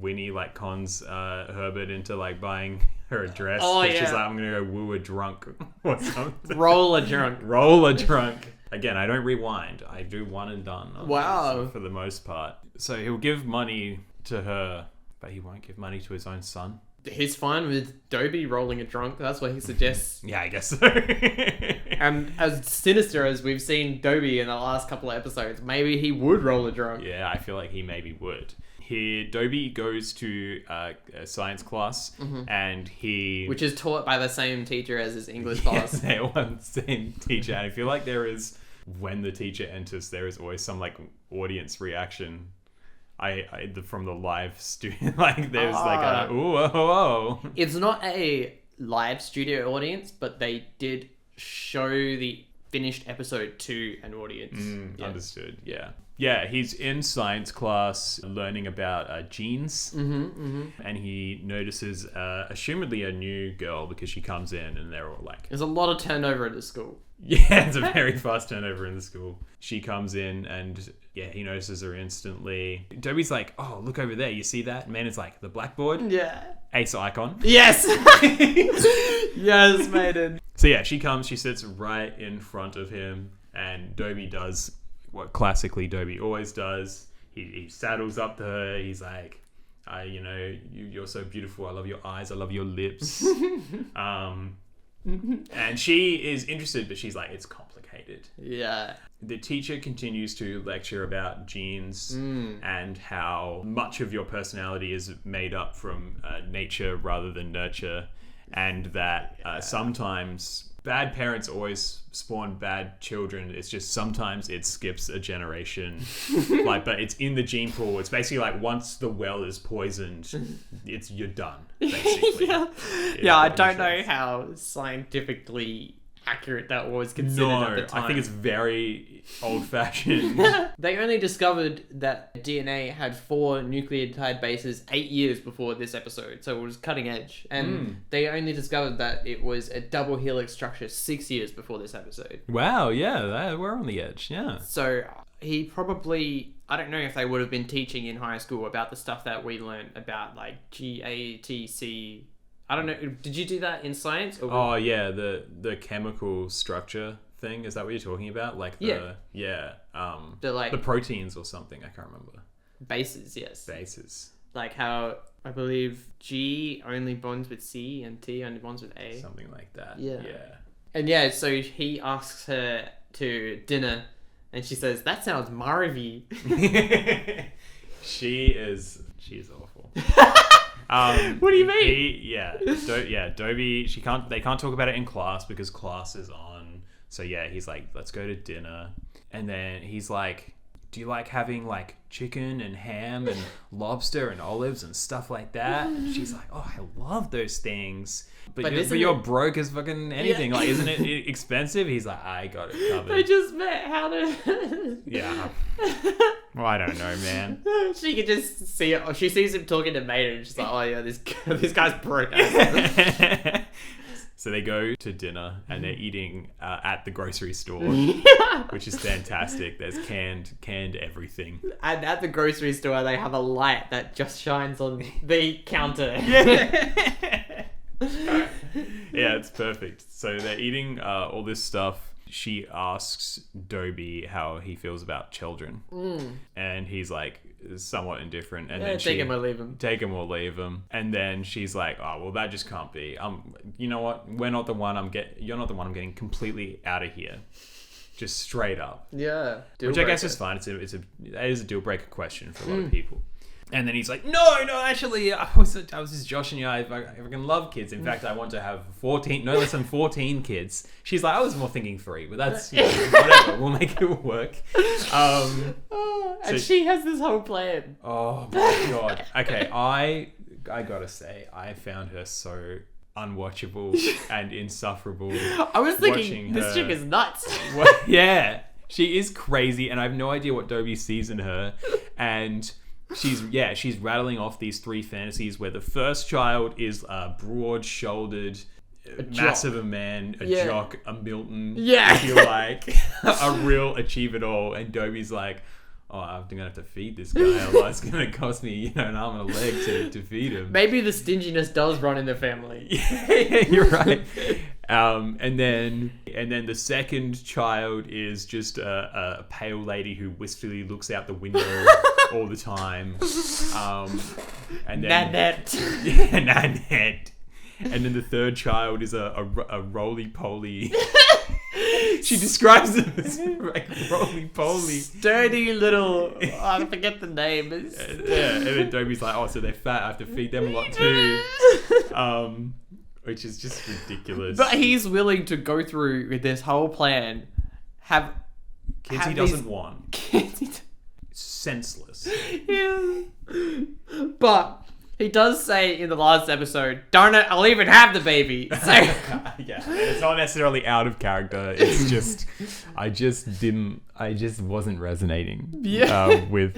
Winnie like cons Herbert into like buying her a dress. Oh, She's yeah. like, I'm gonna go woo a drunk or something. Roll a drunk. Roll a drunk. Again, I don't rewind. I do one and done. Wow. For the most part. So he'll give money to her, but he won't give money to his own son. He's fine with Dobie rolling a drunk. That's what he suggests. Yeah, I guess so. And as sinister as we've seen Dobie in the last couple of episodes, maybe he would roll a drunk. Yeah, I feel like he maybe would. Dobie goes to a science class, and Which is taught by the same teacher as his English class. Yes, they all have the same teacher. And I feel like there is, when the teacher enters, there is always some like audience reaction. From the live studio, like there's like a ooh, oh, oh. It's not a live studio audience, but they did show the finished episode to an audience. Yeah. Understood. Yeah, he's in science class learning about genes, and he notices assumedly a new girl because she comes in and they're all like, There's a lot of turnover at the school. yeah, it's a very fast turnover in the school. She comes in and yeah, he notices her instantly. Dobie's like, oh, look over there, you see that? And man is like, the blackboard? Yeah. Ace icon. Yes. Yes, maiden. So yeah, she comes, she sits right in front of him, and Dobie does what classically Dobie always does. He saddles up to her, he's like, you're so beautiful, I love your eyes, I love your lips. And she is interested, but she's like, it's complicated. Yeah. The teacher continues to lecture about genes and how much of your personality is made up from nature rather than nurture, and that sometimes bad parents always spawn bad children. It's just sometimes it skips a generation. But it's in the gene pool. It's basically like once the well is poisoned, you're done, basically. Yeah, I don't know how scientifically accurate that was considered at the time. I think it's very old-fashioned. They only discovered that DNA had 4 nucleotide bases 8 years before this episode, so it was cutting edge. And they only discovered that it was a double helix structure 6 years before this episode. Wow, yeah, we're on the edge, yeah. So he probably... I don't know if they would have been teaching in high school about the stuff that we learned about, like GATC. I don't know. Did you do that in science? Or Oh yeah, the chemical structure thing. Is that what you're talking about? Like the the proteins or something. I can't remember. Bases, yes. Bases. Like how I believe G only bonds with C and T only bonds with A. Something like that. Yeah. Yeah. And yeah, so he asks her to dinner. And she says, "That sounds Marvy." She's awful. What do you mean? Dobie. They can't talk about it in class because class is on. So yeah, he's like, "Let's go to dinner," and then he's like, "Do you like having like chicken and ham and lobster and olives and stuff like that?" And she's like, "Oh, I love those things." But you're broke as fucking anything. Yeah. Like, isn't it expensive? He's like, I got it covered. They just met how to... Yeah. Well, I don't know, man. She could just see it. She sees him talking to Maiden and she's like, oh yeah, this guy's broke. So they go to dinner and they're eating at the grocery store, which is fantastic. There's canned everything. And at the grocery store, they have a light that just shines on the counter. Yeah, it's perfect. So they're eating all this stuff. She asks Dobie how he feels about children. And he's like somewhat indifferent. And then take him or leave him. Take him or leave him. And then she's like, oh, well, that just can't be. You know what? You're not the one I'm getting completely out of here. Just straight up. Yeah. Which I guess is fine. It is a deal breaker question for a lot of people. And then he's like, no, actually, I was just joshing you. I fucking love kids. In fact, I want to have no less than 14 kids. She's like, I was more thinking 3, but that's, whatever. We'll make it work. And she has this whole plan. Oh my God. Okay, I gotta say, I found her so unwatchable and insufferable. I was thinking, this chick is nuts. Yeah, she is crazy, and I have no idea what Dobie sees in her. And... She's rattling off these 3 fantasies where the first child is a broad-shouldered, massive a man, a jock, a Milton. Yeah. If you like, a real achieve-it-all. And Dobie's like, oh, I'm going to have to feed this guy. Otherwise it's going to cost me, an arm and a leg to feed him. Maybe the stinginess does run in the family. Yeah, you're right. And then the second child is just a pale lady who wistfully looks out the window all the time. And then Nanette. Yeah, Nanette. And then the third child is a roly-poly. She describes them as like roly-poly. Sturdy little... I forget the name. Yeah, and then Dobie's like, oh, so they're fat. I have to feed them a lot too. Which is just ridiculous. But he's willing to go through with this whole plan. Kids he doesn't want. Kids senseless. Yeah. But... he does say in the last episode, darn it, I'll even have the baby. So... yeah, it's not necessarily out of character. It's just, I just wasn't resonating with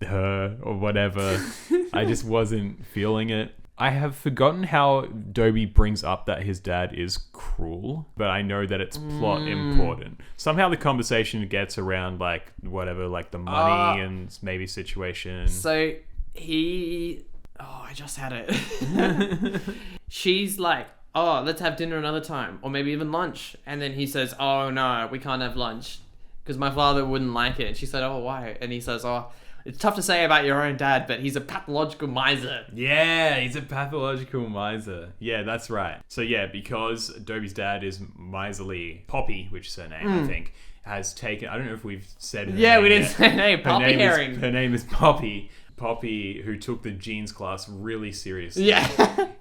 her or whatever. I just wasn't feeling it. I have forgotten how Dobie brings up that his dad is cruel, but I know that it's plot important. Somehow the conversation gets around like whatever, like the money and maybe situation. So he... oh, I just had it. She's like, oh, let's have dinner another time. Or maybe even lunch. And then he says, oh, no, we can't have lunch. Because my father wouldn't like it. And she said, oh, why? And he says, oh, it's tough to say about your own dad, but he's a pathological miser. Yeah, he's a pathological miser. Yeah, that's right. So yeah, because Dobie's dad is miserly, Poppy, which is her name, I think, has taken... I don't know if we've said her name. Yeah, we didn't say her name. Poppy Herring. Her name is Poppy. Poppy, who took the genes class really seriously,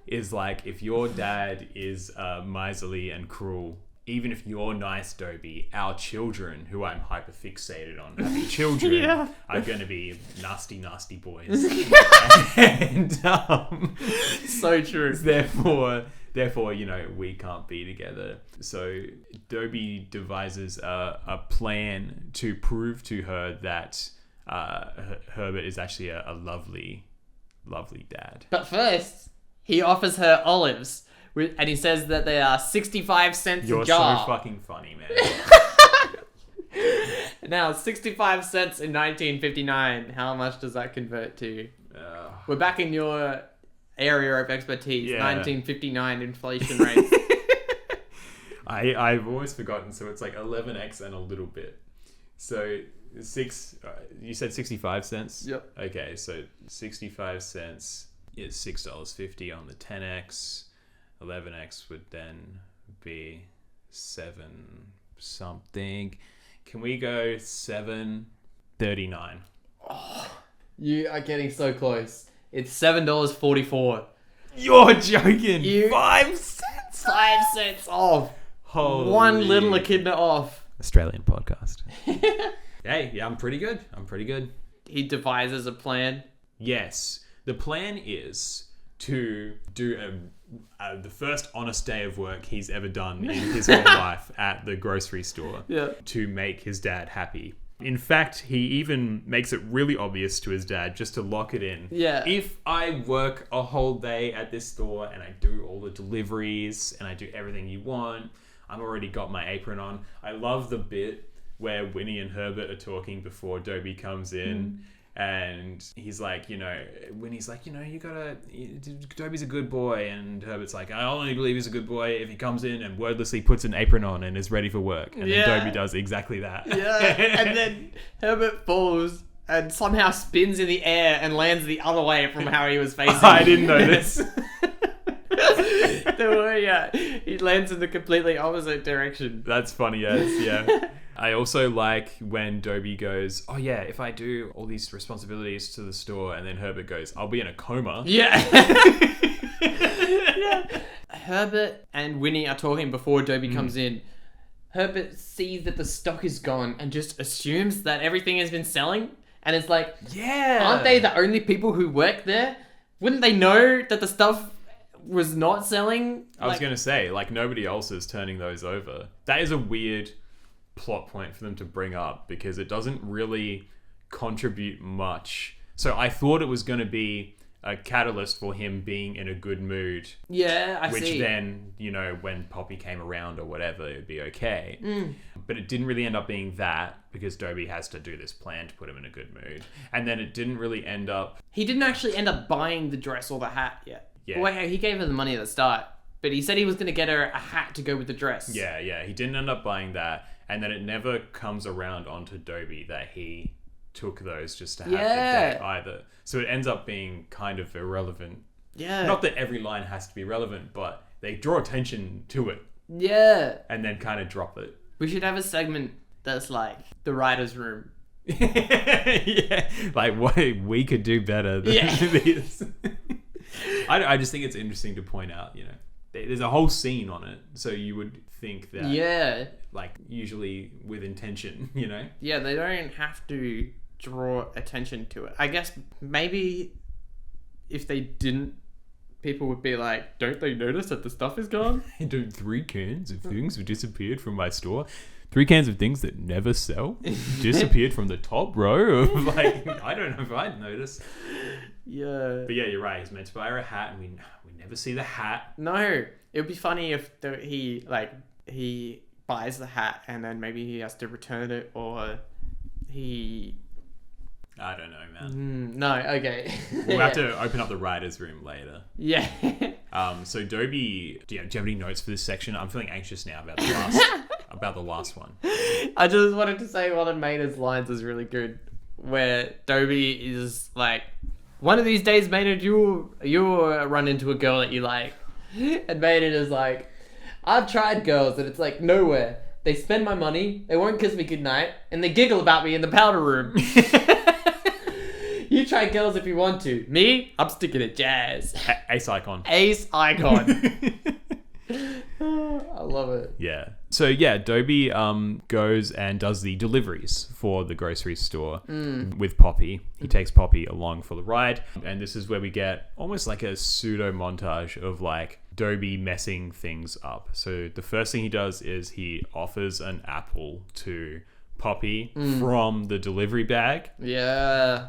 is like, if your dad is miserly and cruel, even if you're nice, Dobie, our children, who I'm hyperfixated on, having children, are going to be nasty, nasty boys. And so true. Therefore, Therefore, we can't be together. So Dobie devises a plan to prove to her that Herbert is actually a lovely, lovely dad. But first, he offers her olives, and he says that they are 65 cents a jar. You're so fucking funny, man. Now, 65 cents in 1959, how much does that convert to? We're back in your area of expertise, 1959 inflation rate. I've always forgotten, so it's like 11x and a little bit. So you said 65 cents? Yep. Okay, so 65 cents is $6.50 on the 10x. 11x would then be 7 something. Can we go 7.39? Oh, you are getting so close. It's $7.44. You're joking. 5 cents? 5 cents off. Holy. One little echidna off. Australian podcast. Hey, yeah, I'm pretty good. He devises a plan. Yes. The plan is to do the first honest day of work he's ever done in his whole life at the grocery store to make his dad happy. In fact, he even makes it really obvious to his dad just to lock it in. Yeah. If I work a whole day at this store and I do all the deliveries and I do everything you want, I've already got my apron on. I love the bit where Winnie and Herbert are talking before Dobie comes in. And he's like, Winnie's like, Dobie's a good boy. And Herbert's like, I only believe he's a good boy if he comes in and wordlessly puts an apron on and is ready for work. And then Dobie does exactly that. Yeah. And then Herbert falls and somehow spins in the air and lands the other way from how he was facing. I didn't know this. He lands in the completely opposite direction. That's funny as, yeah. I also like when Dobie goes, oh yeah, if I do all these responsibilities to the store, and then Herbert goes, I'll be in a coma. Yeah. Herbert and Winnie are talking before Dobie comes in. Herbert sees that the stock is gone and just assumes that everything has been selling. And it's like, aren't they the only people who work there? Wouldn't they know that the stuff was not selling? I was going to say, nobody else is turning those over. That is a weird plot point for them to bring up because it doesn't really contribute much. So I thought it was going to be a catalyst for him being in a good mood. Yeah, I see. Which then, when Poppy came around or whatever, it'd be okay. But it didn't really end up being that because Dobie has to do this plan to put him in a good mood. And then it didn't really end up... He didn't actually end up buying the dress or the hat yet. Yeah. Well, he gave her the money at the start, but he said he was going to get her a hat to go with the dress. Yeah. He didn't end up buying that. And then it never comes around onto Dobie that he took those just to have the day either. So it ends up being kind of irrelevant. Yeah. Not that every line has to be relevant, but they draw attention to it. Yeah. And then kind of drop it. We should have a segment that's like the writer's room. Yeah. What we could do better than this. I just think it's interesting to point out, there's a whole scene on it. So you would think that... Yeah. Usually with intention, Yeah, they don't have to draw attention to it. I guess maybe if they didn't, people would be like, don't they notice that the stuff is gone? 3 cans of things have disappeared from my store. 3 cans of things that never sell disappeared from the top row of I don't know if I'd notice. Yeah. But yeah, you're right. He's meant to buy her a hat and we never see the hat. No. It would be funny if he buys the hat and then maybe he has to return it or he... I don't know, man. No, okay. We'll have to open up the writer's room later. Yeah. So Dobie, do you have any notes for this section? I'm feeling anxious now about the last one. I just wanted to say one of Maynard's lines is really good, where Dobie is like, one of these days, Maynard, you'll run into a girl that you like. And Maynard is like, I've tried girls and it's like nowhere. They spend my money, they won't kiss me goodnight, and they giggle about me in the powder room. You try girls if you want to. Me, I'm sticking to jazz. Ace icon. Ace icon. I love it. Yeah. So yeah, Dobie goes and does the deliveries for the grocery store with Poppy. He takes Poppy along for the ride. And this is where we get almost like a pseudo montage of Dobie messing things up. So the first thing he does is he offers an apple to Poppy from the delivery bag. Yeah.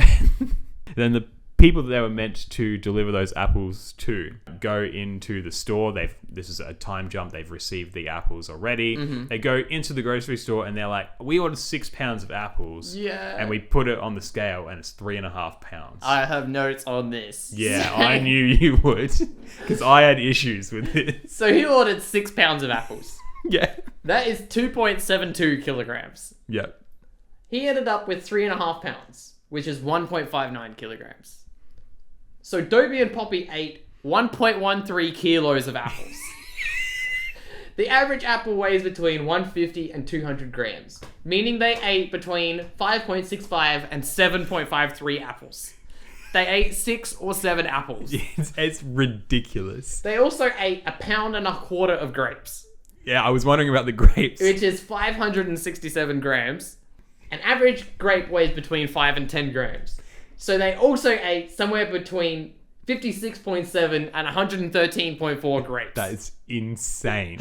Then the people that they were meant to deliver those apples to go into the store. This is a time jump. They've received the apples already. They go into the grocery store and they're like, we ordered 6 pounds of apples. Yeah. And we put it on the scale and it's 3.5 pounds. I have notes on this. Yeah, I knew you would. Because I had issues with it. So he ordered 6 pounds of apples. Yeah. That is 2.72 kilograms. Yeah. He ended up with 3.5 pounds, which is 1.59 kilograms. So Dobie and Poppy ate 1.13 kilos of apples. The average apple weighs between 150 and 200 grams, meaning they ate between 5.65 and 7.53 apples. They ate 6 or 7 apples. It's ridiculous. They also ate 1.25 pounds of grapes. Yeah, I was wondering about the grapes. Which is 567 grams. An average grape weighs between 5 and 10 grams. So they also ate somewhere between 56.7 and 113.4 grapes. That is insane.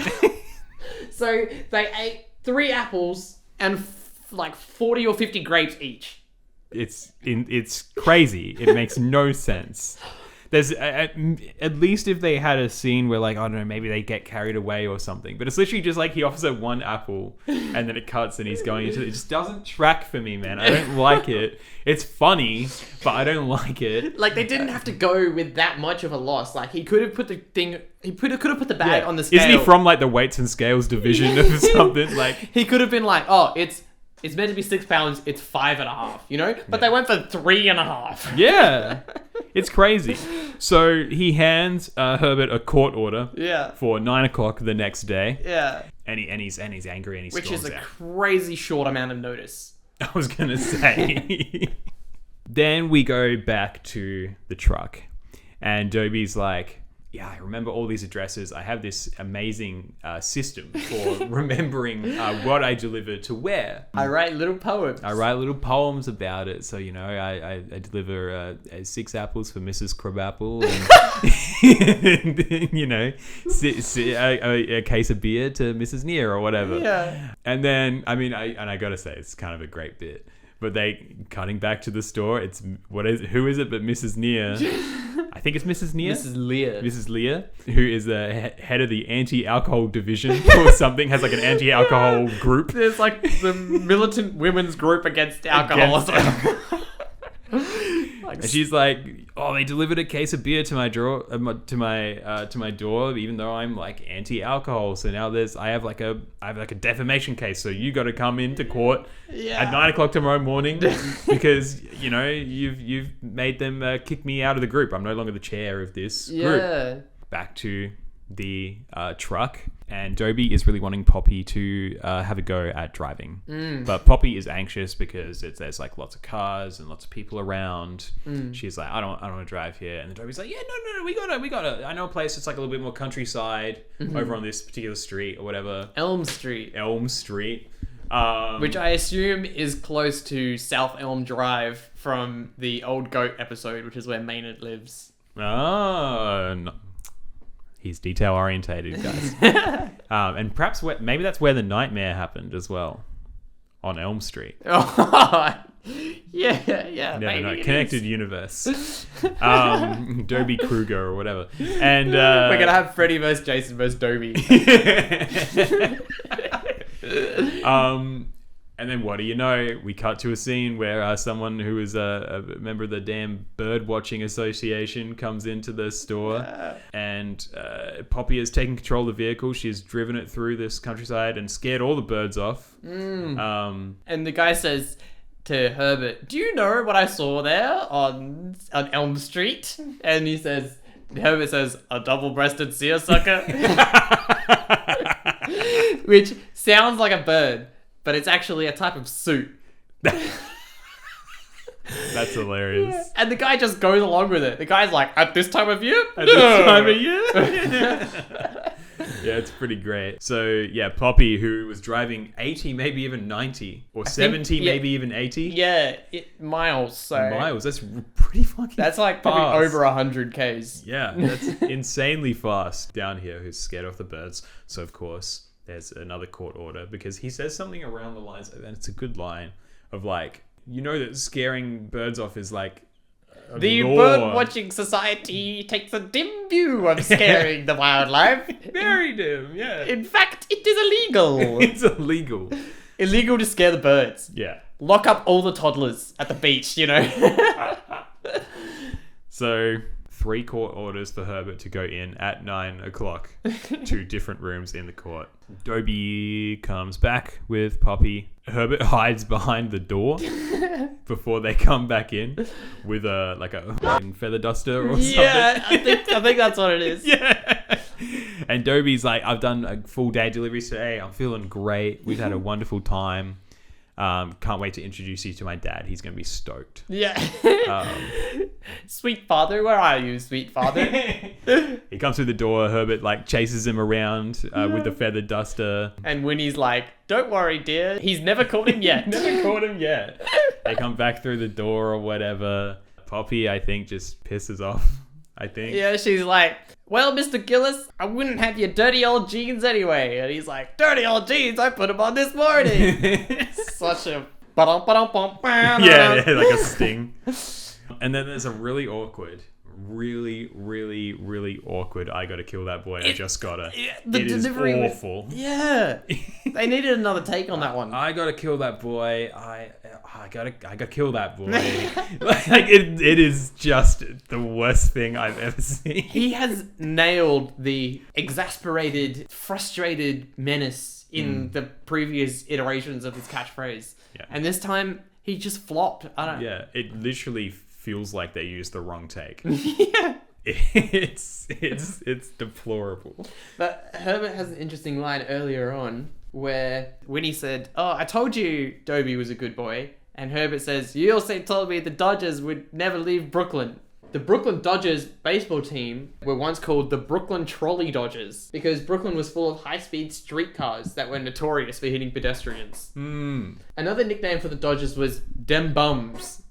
So they ate 3 apples and like 40 or 50 grapes each. It's crazy. It makes no sense. There's at least if they had a scene where like, I don't know, maybe they get carried away or something. But it's literally just like he offers her 1 apple and then it cuts and he's going into it. It just doesn't track for me, man. I don't like it. It's funny, but I don't like it. Like they didn't have to go with that much of a loss. Like he could have put the thing. He could have put the bag on the scale. Isn't he from like the weights and scales division of something? Like he could have been like, oh, it's meant to be 6 pounds. It's 5.5. You know, but they went for 3.5. Yeah. It's crazy. So he hands Herbert a court order for 9 o'clock the next day. Yeah. And he's angry and he Which is storms a out. crazy short amount of notice. I was going to say. Then we go back to the truck. And Dobie's like, yeah, I remember all these addresses. I have this amazing system for remembering what I deliver to where. I write little poems. I write little poems about it. So, you know, I deliver 6 apples for Mrs. Crabapple and, and you know, a case of beer to Mrs. Near or whatever. Yeah. And then, I mean, I got to say, it's kind of a great bit. But they cutting back to the store. It's who is it but Mrs. Near? I think it's Mrs. Near. Mrs. Lear. Mrs. Lear, who is the head of the anti-alcohol division or something, has like an anti-alcohol group. There's like the militant women's group against alcoholism. And she's like, "Oh, they delivered a case of beer to my door, even though I'm like anti-alcohol. So now I have like a defamation case. So you got to come into court at 9 o'clock tomorrow morning because you know you've made them kick me out of the group. I'm no longer the chair of this group." Back to the truck, and Dobie is really wanting Poppy to have a go at driving, but Poppy is anxious because there's like lots of cars and lots of people around. She's like, I don't want to drive here, and then Dobie's like, yeah, no, we gotta. I know a place that's like a little bit more countryside over on this particular street or whatever. Elm Street, which I assume is close to South Elm Drive from the Old Goat episode, which is where Maynard lives. No. He's detail orientated, guys. And perhaps maybe that's where the nightmare happened as well, on Elm Street. Yeah. Never know. Connected universe. Dobie Kruger or whatever. And we're gonna have Freddy vs. Jason vs. Dobie. And then what do you know? We cut to a scene where someone who is a member of the damn bird watching association comes into the store, and Poppy has taken control of the vehicle. She's driven it through this countryside and scared all the birds off. And the guy says to Herbert, "Do you know what I saw there on Elm Street?" And Herbert says, "A double-breasted seersucker," which sounds like a bird. But it's actually a type of suit. That's hilarious. And the guy just goes along with it. The guy's like, at this time of year? At this time of year? Yeah, it's pretty great. So, yeah, Poppy, who was driving 80, maybe even 90, or 70, maybe even 80. Yeah, miles. So Miles, that's pretty fucking that's like probably fast. over 100 Ks. Yeah, that's insanely fast. Down here, who's scared off the birds. So, of course, there's another court order because he says something around the lines, and it's a good line, of like, you know that scaring birds off is like The law. bird-watching society takes a dim view of scaring the wildlife. Very dim, yeah. In fact, it is illegal. It's illegal. Illegal to scare the birds. Yeah. Lock up all the toddlers at the beach, you know. So, 3 court orders for Herbert to go in at 9 o'clock to different rooms in the court. Dobie comes back with Poppy. Herbert hides behind the door before they come back in with a feather duster or something. Yeah, I think that's what it is. Yeah. And Dobie's like, I've done a full day delivery today. I'm feeling great. We've had a wonderful time. Can't wait to introduce you to my dad. He's going to be stoked. Yeah. Sweet father, where are you, sweet father? He comes through the door. Herbert like chases him around with the feather duster. And Winnie's like, don't worry, dear. He's never caught him yet. Never caught him yet. They come back through the door or whatever. Poppy, I think, just pisses off. I think. Yeah, she's like, well, Mr. Gillis, I wouldn't have your dirty old jeans anyway. And he's like, dirty old jeans? I put them on this morning. Such a... Yeah, like a sting. And then there's a really awkward, really awkward I gotta kill that boy, I just gotta. The it is delivery awful. Yeah. They needed another take on that one. I gotta kill that boy. I gotta kill that boy. Like it is just the worst thing I've ever seen. He has nailed the exasperated, frustrated menace in the previous iterations of his catchphrase. Yeah. And this time, he just flopped. I don't... Yeah, it literally feels like they used the wrong take. Yeah. It's deplorable. But Herbert has an interesting line earlier on where Winnie said, oh, I told you Dobie was a good boy. And Herbert says, you also told me the Dodgers would never leave Brooklyn. The Brooklyn Dodgers baseball team were once called the Brooklyn Trolley Dodgers because Brooklyn was full of high-speed streetcars that were notorious for hitting pedestrians. Another nickname for the Dodgers was Dem Bums.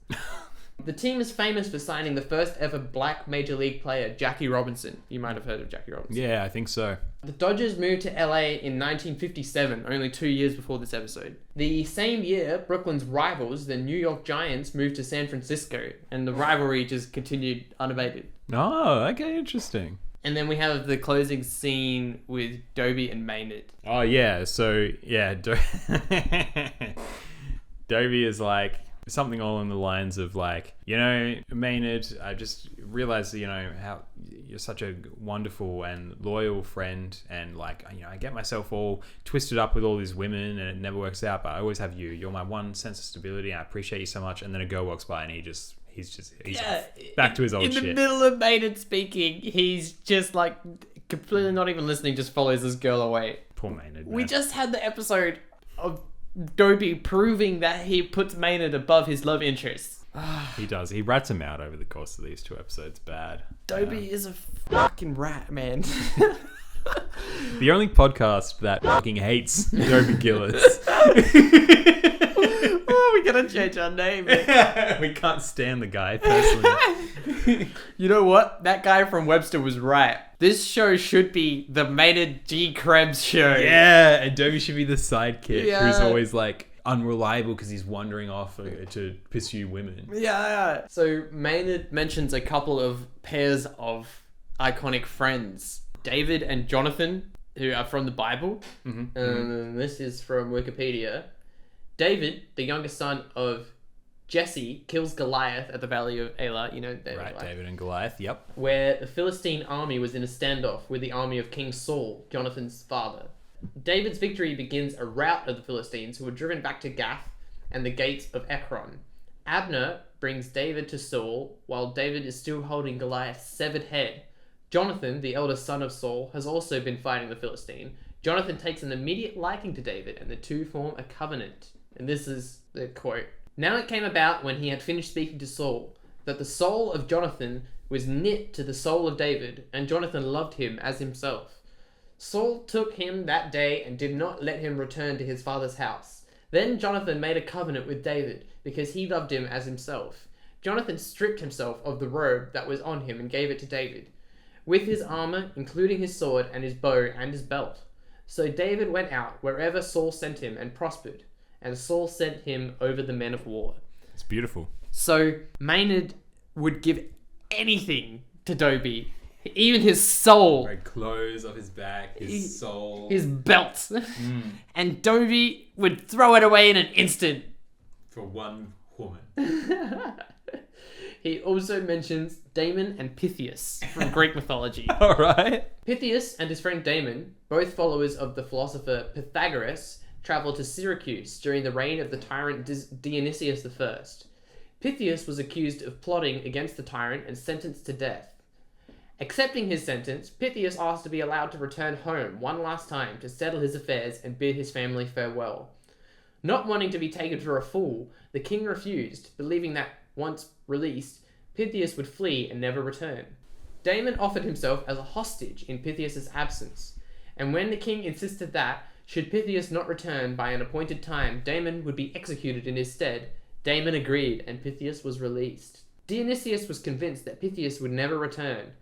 The team is famous for signing the first ever black major league player, Jackie Robinson. You might have heard of Jackie Robinson. Yeah, I think so. The Dodgers moved to LA in 1957, only 2 years before this episode. The same year, Brooklyn's rivals, the New York Giants, moved to San Francisco, and the rivalry just continued unabated. Oh, okay, interesting. And then we have the closing scene with Dobie and Maynard. Oh, yeah, so, yeah, Dobie is like... something along the lines of like, you know, Maynard, I just realized, you know, how you're such a wonderful and loyal friend, and like, you know, I get myself all twisted up with all these women and it never works out, but I always have you. You're my one sense of stability. I appreciate you so much. And then a girl walks by and he's off. Back to his old shit. In the middle of Maynard speaking, he's just like completely not even listening, just follows this girl away. Poor Maynard, man. We just had the episode of Dobie proving that he puts Maynard above his love interest. He does. He rats him out over the course of these 2 episodes. Bad. Dobie is a fucking rat, man. The only podcast that fucking hates Dobie Gillis. Oh, we gotta change our name. We can't stand the guy personally. You know what? That guy from Webster was right. This show should be the Maynard G. Krebs show. Yeah, and Dobie should be the sidekick who's Yeah. always like unreliable because he's wandering off to pursue women. Yeah. So Maynard mentions a couple of pairs of iconic friends. David and Jonathan, who are from the Bible. This is from Wikipedia. David, the youngest son of Jesse, kills Goliath at the Valley of Elah. You know, David and Goliath, yep. where the Philistine army was in a standoff with the army of King Saul, Jonathan's father. David's victory begins a rout of the Philistines, who are driven back to Gath and the gates of Ekron. Abner brings David to Saul, while David is still holding Goliath's severed head. Jonathan, the eldest son of Saul, has also been fighting the Philistine. Jonathan takes an immediate liking to David, and the two form a covenant. And this is the quote. Now it came about, when he had finished speaking to Saul, that the soul of Jonathan was knit to the soul of David, and Jonathan loved him as himself. Saul took him that day and did not let him return to his father's house. Then Jonathan made a covenant with David, because he loved him as himself. Jonathan stripped himself of the robe that was on him and gave it to David, with his armor, including his sword and his bow and his belt. So David went out wherever Saul sent him and prospered, and Saul sent him over the men of war. It's beautiful. So Maynard would give anything to Dobie, even his soul, Like clothes off his back, his soul, his belt, and Dobie would throw it away in an instant. for one woman. He also mentions Damon and Pythias from Greek mythology. All right. Pythias and his friend Damon, both followers of the philosopher Pythagoras, traveled to Syracuse during the reign of the tyrant Dionysius I. Pythias was accused of plotting against the tyrant and sentenced to death. Accepting his sentence, Pythias asked to be allowed to return home one last time to settle his affairs and bid his family farewell. Not wanting to be taken for a fool, the king refused, believing that, once released, Pythias would flee and never return. Damon offered himself as a hostage in Pythias' absence, and when the king insisted that, should Pythias not return by an appointed time, Damon would be executed in his stead, Damon agreed, and Pythias was released. Dionysius was convinced that Pythias would never return,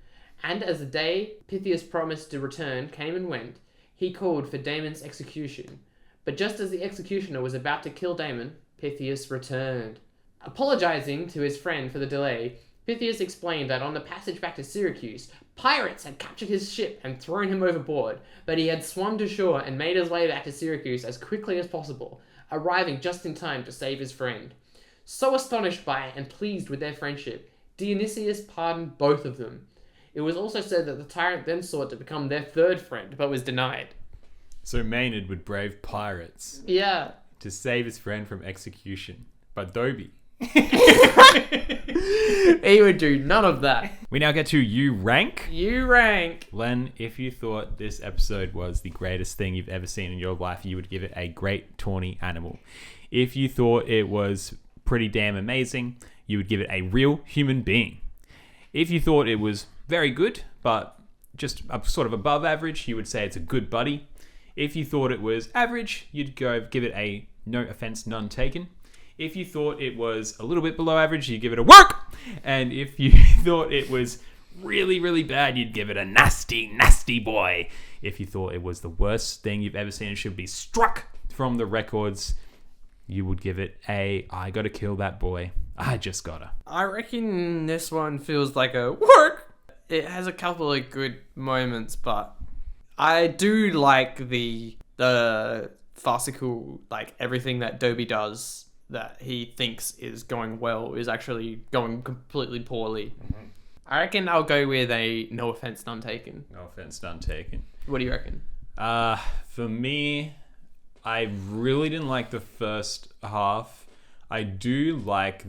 and as the day Pythias promised to return came and went, he called for Damon's execution. But just as the executioner was about to kill Damon, Pythias returned. Apologizing to his friend for the delay, Pythias explained that on the passage back to Syracuse, pirates had captured his ship and thrown him overboard, but he had swum to shore and made his way back to Syracuse as quickly as possible, arriving just in time to save his friend. So astonished by and pleased with their friendship, Dionysius pardoned both of them. It was also said that the tyrant then sought to become their third friend, but was denied. So Maynard would brave pirates Yeah. to save his friend from execution. But Dobie. He would do none of that. We now get to You Rank. You rank. Len, if you thought this episode was the greatest thing you've ever seen in your life, you would give it a great tawny animal. If you thought it was pretty damn amazing, you would give it a real human being. If you thought it was very good, but just sort of above average, you would say it's a good buddy. If you thought it was average, you'd go give it a no offense, none taken. If you thought it was a little bit below average, you'd give it a work. And if you thought it was really, really bad, you'd give it a nasty, nasty boy. If you thought it was the worst thing you've ever seen and should be struck from the records, you would give it a I gotta kill that boy. I just gotta. I reckon this one feels like a work. It has a couple of good moments, but I do like the farcical, like everything that Dobie does that he thinks is going well is actually going completely poorly. Mm-hmm. I reckon I'll go with a no offense, none taken. No offense, none taken. What do you reckon? For me, I really didn't like the first half. I do like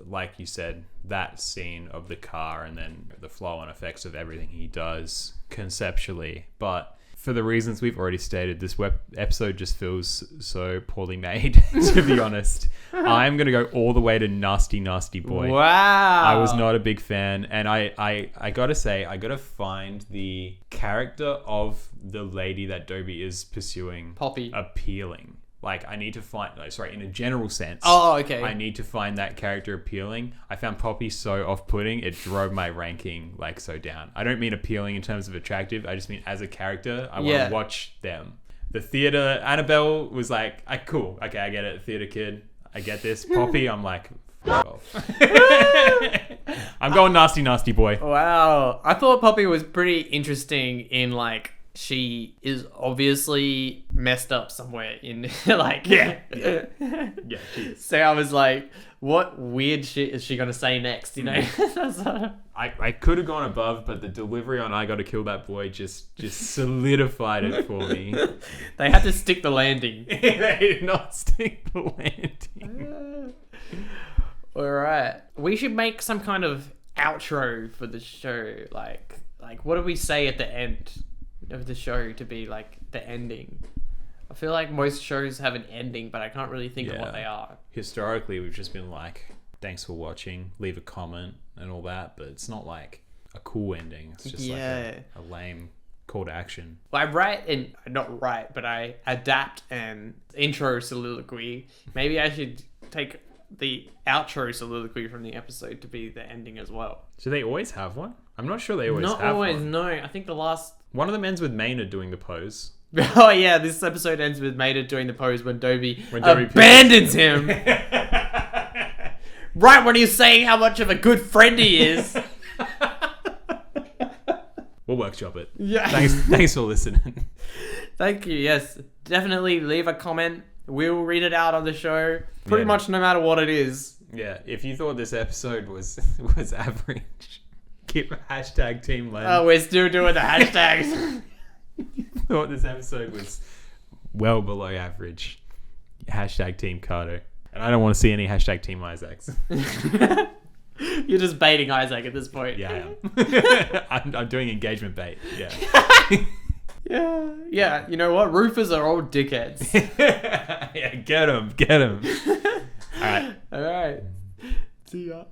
like you said, that scene of the car and then the flow and effects of everything he does conceptually. But for the reasons we've already stated, this episode just feels so poorly made, to be honest. I'm going to go all the way to Nasty, Nasty Boy. Wow. I was not a big fan. And I got to say, I got to find the character of the lady that Dobie is pursuing Poppy appealing. Like, I need to find... in a general sense. Oh, okay. I need to find that character appealing. I found Poppy so off-putting, it drove my ranking, so down. I don't mean appealing in terms of attractive. I just mean as a character, I want to watch them. The theater... Annabelle was like, cool. Okay, I get it. Theater kid. I get this. Poppy, I'm like... Fuck off. I'm going Nasty, Nasty Boy. Wow. I thought Poppy was pretty interesting in, she is obviously messed up somewhere in Yeah, she is. So I was like, what weird shit is she gonna say next, you know? I could have gone above, but the delivery on I gotta kill that boy just solidified it for me. They had to stick the landing. They did not stick the landing. Alright. We should make some kind of outro for the show. Like what do we say at the end of the show to be the ending? I feel like most shows have an ending, but I can't really think of what they are. Historically, we've just been thanks for watching, leave a comment and all that, but it's not a cool ending. It's just a lame call to action. Well, I adapt an intro soliloquy. Maybe I should take the outro soliloquy from the episode to be the ending as well. Do they always have one? I'm not sure they always Not have always, one. no. I think the last... One of them ends with Maynard doing the pose. Oh yeah, this episode ends with Maynard doing the pose when Dobie Dobie abandons him. Right when he's saying how much of a good friend he is. We'll workshop it. Yeah. Thanks for listening. Thank you. Yes, definitely leave a comment. We'll read it out on the show. Pretty Yeah. much no matter what it is. Yeah, if you thought this episode was average, keep hashtag Team Len. Oh, we're still doing the hashtags. Thought this episode was well below average, hashtag Team Cardo. And I don't want to see any hashtag Team Isaacs. You're just baiting Isaac at this point. Yeah, I am. I'm doing engagement bait. Yeah. Yeah. You know what? Roofers are all dickheads. Yeah, get him. All right. All right. See ya.